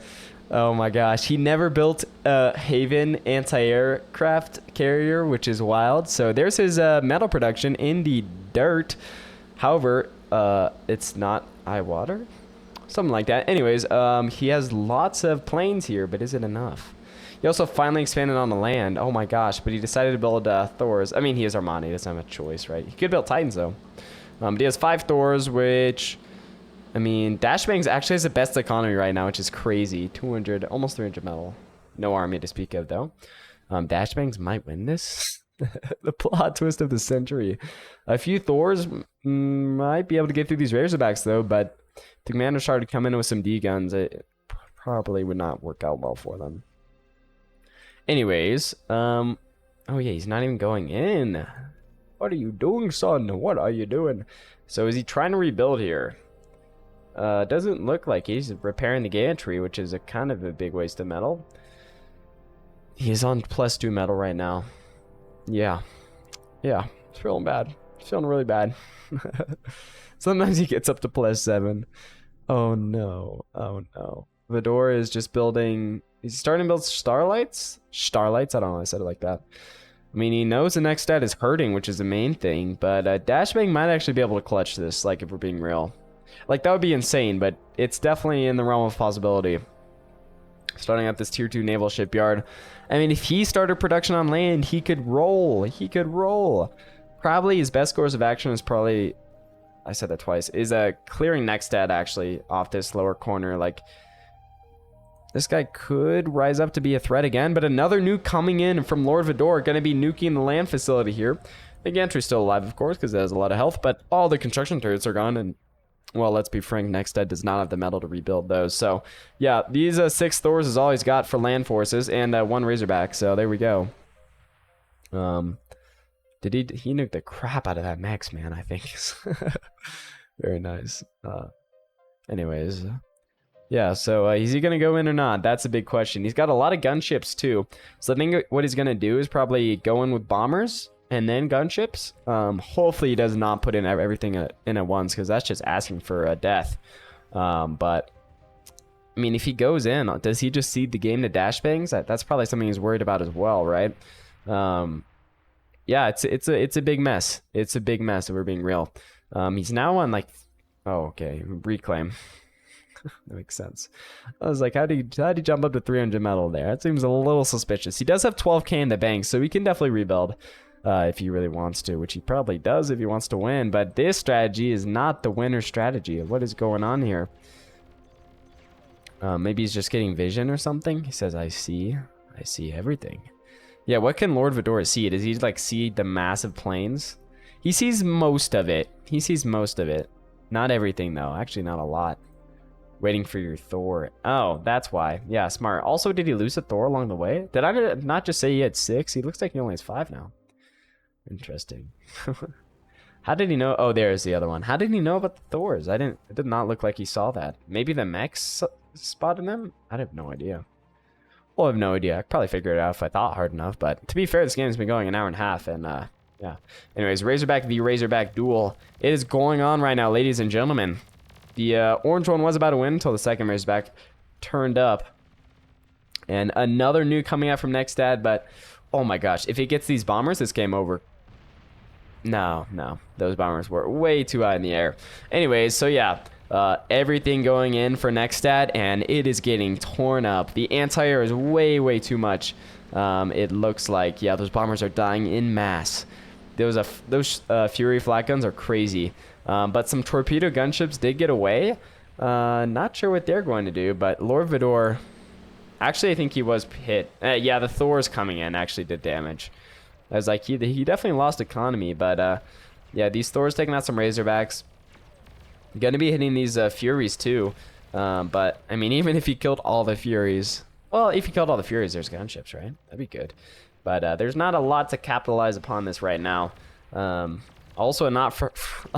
Oh my gosh, he never built a Haven anti-aircraft carrier, which is wild. So there's his metal production in the dirt. However, it's not water, something like that. Anyways, he has lots of planes here, but is it enough? He also finally expanded on the land. Oh my gosh, but he decided to build Thors. I mean, he is Armani. He doesn't have a choice, right? He could build Titans, though. But he has 5 Thors, which, I mean, Dashbangs actually has the best economy right now, which is crazy. 200, almost 300 metal. No army to speak of, though. Dashbangs might win this. The plot twist of the century. A few Thors might be able to get through these Razorbacks, though, but the commander started coming in with some D guns. It probably would not work out well for them. Anyways, oh yeah, he's not even going in. What are you doing, son? What are you doing? So is he trying to rebuild here? Doesn't look like he's repairing the gantry, which is a kind of a big waste of metal. He's on +2 metal right now. Yeah, it's feeling bad. It's feeling really bad. Sometimes he gets up to +7. Oh no, oh no. Vidor is just building. He's starting to build Starlights? Starlights? I don't know why I said it like that. I mean, he knows the next stat is hurting, which is the main thing, but Dashbang might actually be able to clutch this, like, if we're being real. Like, that would be insane, but it's definitely in the realm of possibility. Starting up this tier 2 naval shipyard. I mean, if he started production on land, he could roll. He could roll. Probably his best course of action is probably, I said that twice, is clearing next stat, actually, off this lower corner, like... This guy could rise up to be a threat again, but another nuke coming in from Lord Vidor, going to be nuking the land facility here. The gantry's still alive, of course, because it has a lot of health, but all the construction turrets are gone, and, well, let's be frank, Nextad does not have the metal to rebuild those. So, yeah, these 6 Thors is all he's got for land forces, and 1 Razorback, so there we go. Did he nuked the crap out of that Max, man, I think. Very nice. Anyways... Yeah, so is he going to go in or not? That's a big question. He's got a lot of gunships, too. So I think what he's going to do is probably go in with bombers and then gunships. Hopefully he does not put in everything in at once, because that's just asking for death. But, I mean, if he goes in, does he just cede the game to Dashbangs? That's probably something he's worried about as well, right? Yeah, it's a big mess. It's a big mess, if we're being real. He's now on, like... Oh, okay. Reclaim. That makes sense. I was like, how did he jump up to 300 metal there? That seems a little suspicious. He does have 12k in the bank, so he can definitely rebuild if he really wants to, which he probably does if he wants to win. But this strategy is not the winner strategy. What is going on here? Maybe he's just getting vision or something. He says, I see everything. Yeah, what can Lord Vidor see? Does he like see the massive plains? He sees most of it. He sees most of it. Not everything, though. Actually, not a lot. Waiting for your Thor. Oh, that's why. Yeah, smart. Also, did he lose a Thor along the way? Did I not just say he had 6? He looks like he only has 5 now. Interesting. How did he know? Oh, there's the other one. How did he know about the Thors? It did not look like he saw that. Maybe the mechs spotted them? I have no idea. Well, I have no idea. I could probably figure it out if I thought hard enough. But to be fair, this game's been going an hour and a half. And, yeah. Anyways, Razorback v Razorback duel. It is going on right now, ladies and gentlemen. The orange one was about to win until the second Razorback turned up. And another nuke coming out from Nextad, but oh my gosh, if he gets these bombers, it's game over. No, those bombers were way too high in the air. Anyways, so yeah, everything going in for Nextad, and it is getting torn up. The anti-air is way too much. It looks like, yeah, those bombers are dying in mass. Those Fury flat guns are crazy. But some torpedo gunships did get away. Not sure what they're going to do, but Lord Vidor... Actually, I think he was hit. Yeah, the Thors coming in actually did damage. I was like, he definitely lost economy, but yeah, these Thors taking out some Razorbacks. Gonna be hitting these Furies too. But, I mean, even if he killed all the Furies... Well, if he killed all the Furies, there's gunships, right? That'd be good. But there's not a lot to capitalize upon this right now. Also, not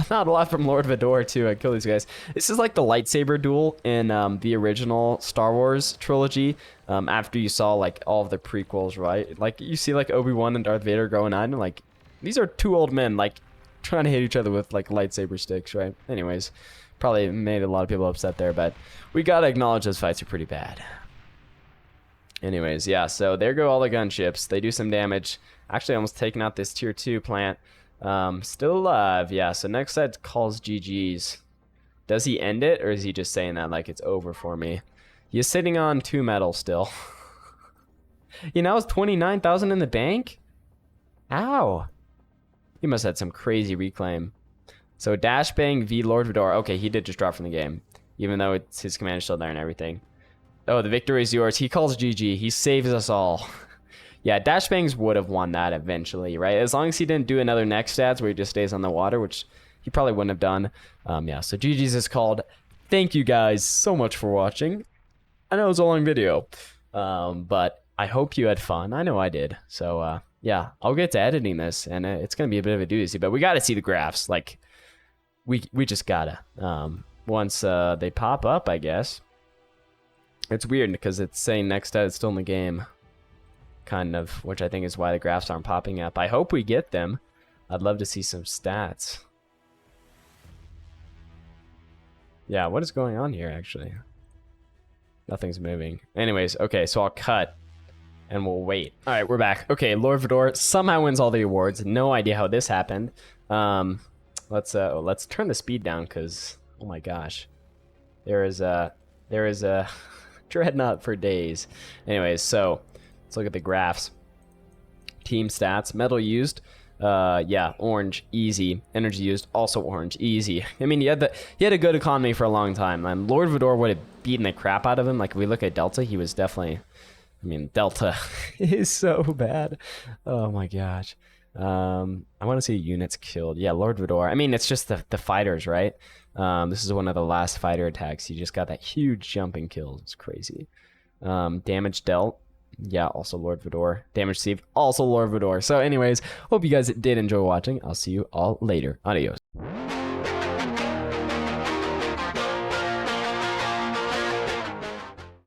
a lot from Lord Vidor to kill these guys. This is like the lightsaber duel in the original Star Wars trilogy. After you saw like all of the prequels, right? Like you see like Obi-Wan and Darth Vader going on, and like these are two old men like trying to hit each other with like lightsaber sticks, right? Anyways, probably made a lot of people upset there, but we gotta acknowledge those fights are pretty bad. Anyways, yeah, so there go all the gunships. They do some damage. Actually, almost taking out this tier 2 plant. Still alive, yeah. So next set calls GG's. Does he end it, or is he just saying that like it's over for me? He's sitting on 2 medals still. You know, it's 29,000 in the bank? Ow. He must have had some crazy reclaim. So Dash Bang v Lord Vidor. Okay, he did just drop from the game, even though it's his command is still there and everything. Oh, the victory is yours. He calls GG. He saves us all. Yeah, Dash Bangs would have won that eventually, right? As long as he didn't do another next stats where he just stays on the water, which he probably wouldn't have done. Yeah, so GG's is called. Thank you guys so much for watching. I know it was a long video, but I hope you had fun. I know I did. So, yeah, I'll get to editing this, and it's going to be a bit of a doozy, but we got to see the graphs. Like, we just got to. Once they pop up, I guess. It's weird because it's saying next stat is still in the game. Kind of, which I think is why the graphs aren't popping up. I hope we get them. I'd love to see some stats. Yeah, what is going on here, actually? Nothing's moving. Anyways, okay, so I'll cut, and we'll wait. All right, we're back. Okay, Lord Vidor somehow wins all the awards. No idea how this happened. Let's turn the speed down, because, oh my gosh. There is a dreadnought for days. Anyways, so let's look at the graphs. Team stats, metal used, yeah, orange, easy. Energy used, also orange, easy. I mean, he had a good economy for a long time, and Lord Vidor would have beaten the crap out of him. Like, if we look at Delta, he was definitely, I mean, Delta is so bad. Oh my gosh. I want to see units killed. Yeah, Lord Vidor. I mean, it's just the fighters, right? This is one of the last fighter attacks. He just got that huge jumping kill. It's crazy. Damage dealt. Yeah, also Lord Vidor. Damage received. Also Lord Vidor. So anyways, hope you guys did enjoy watching. I'll see you all later. Adios.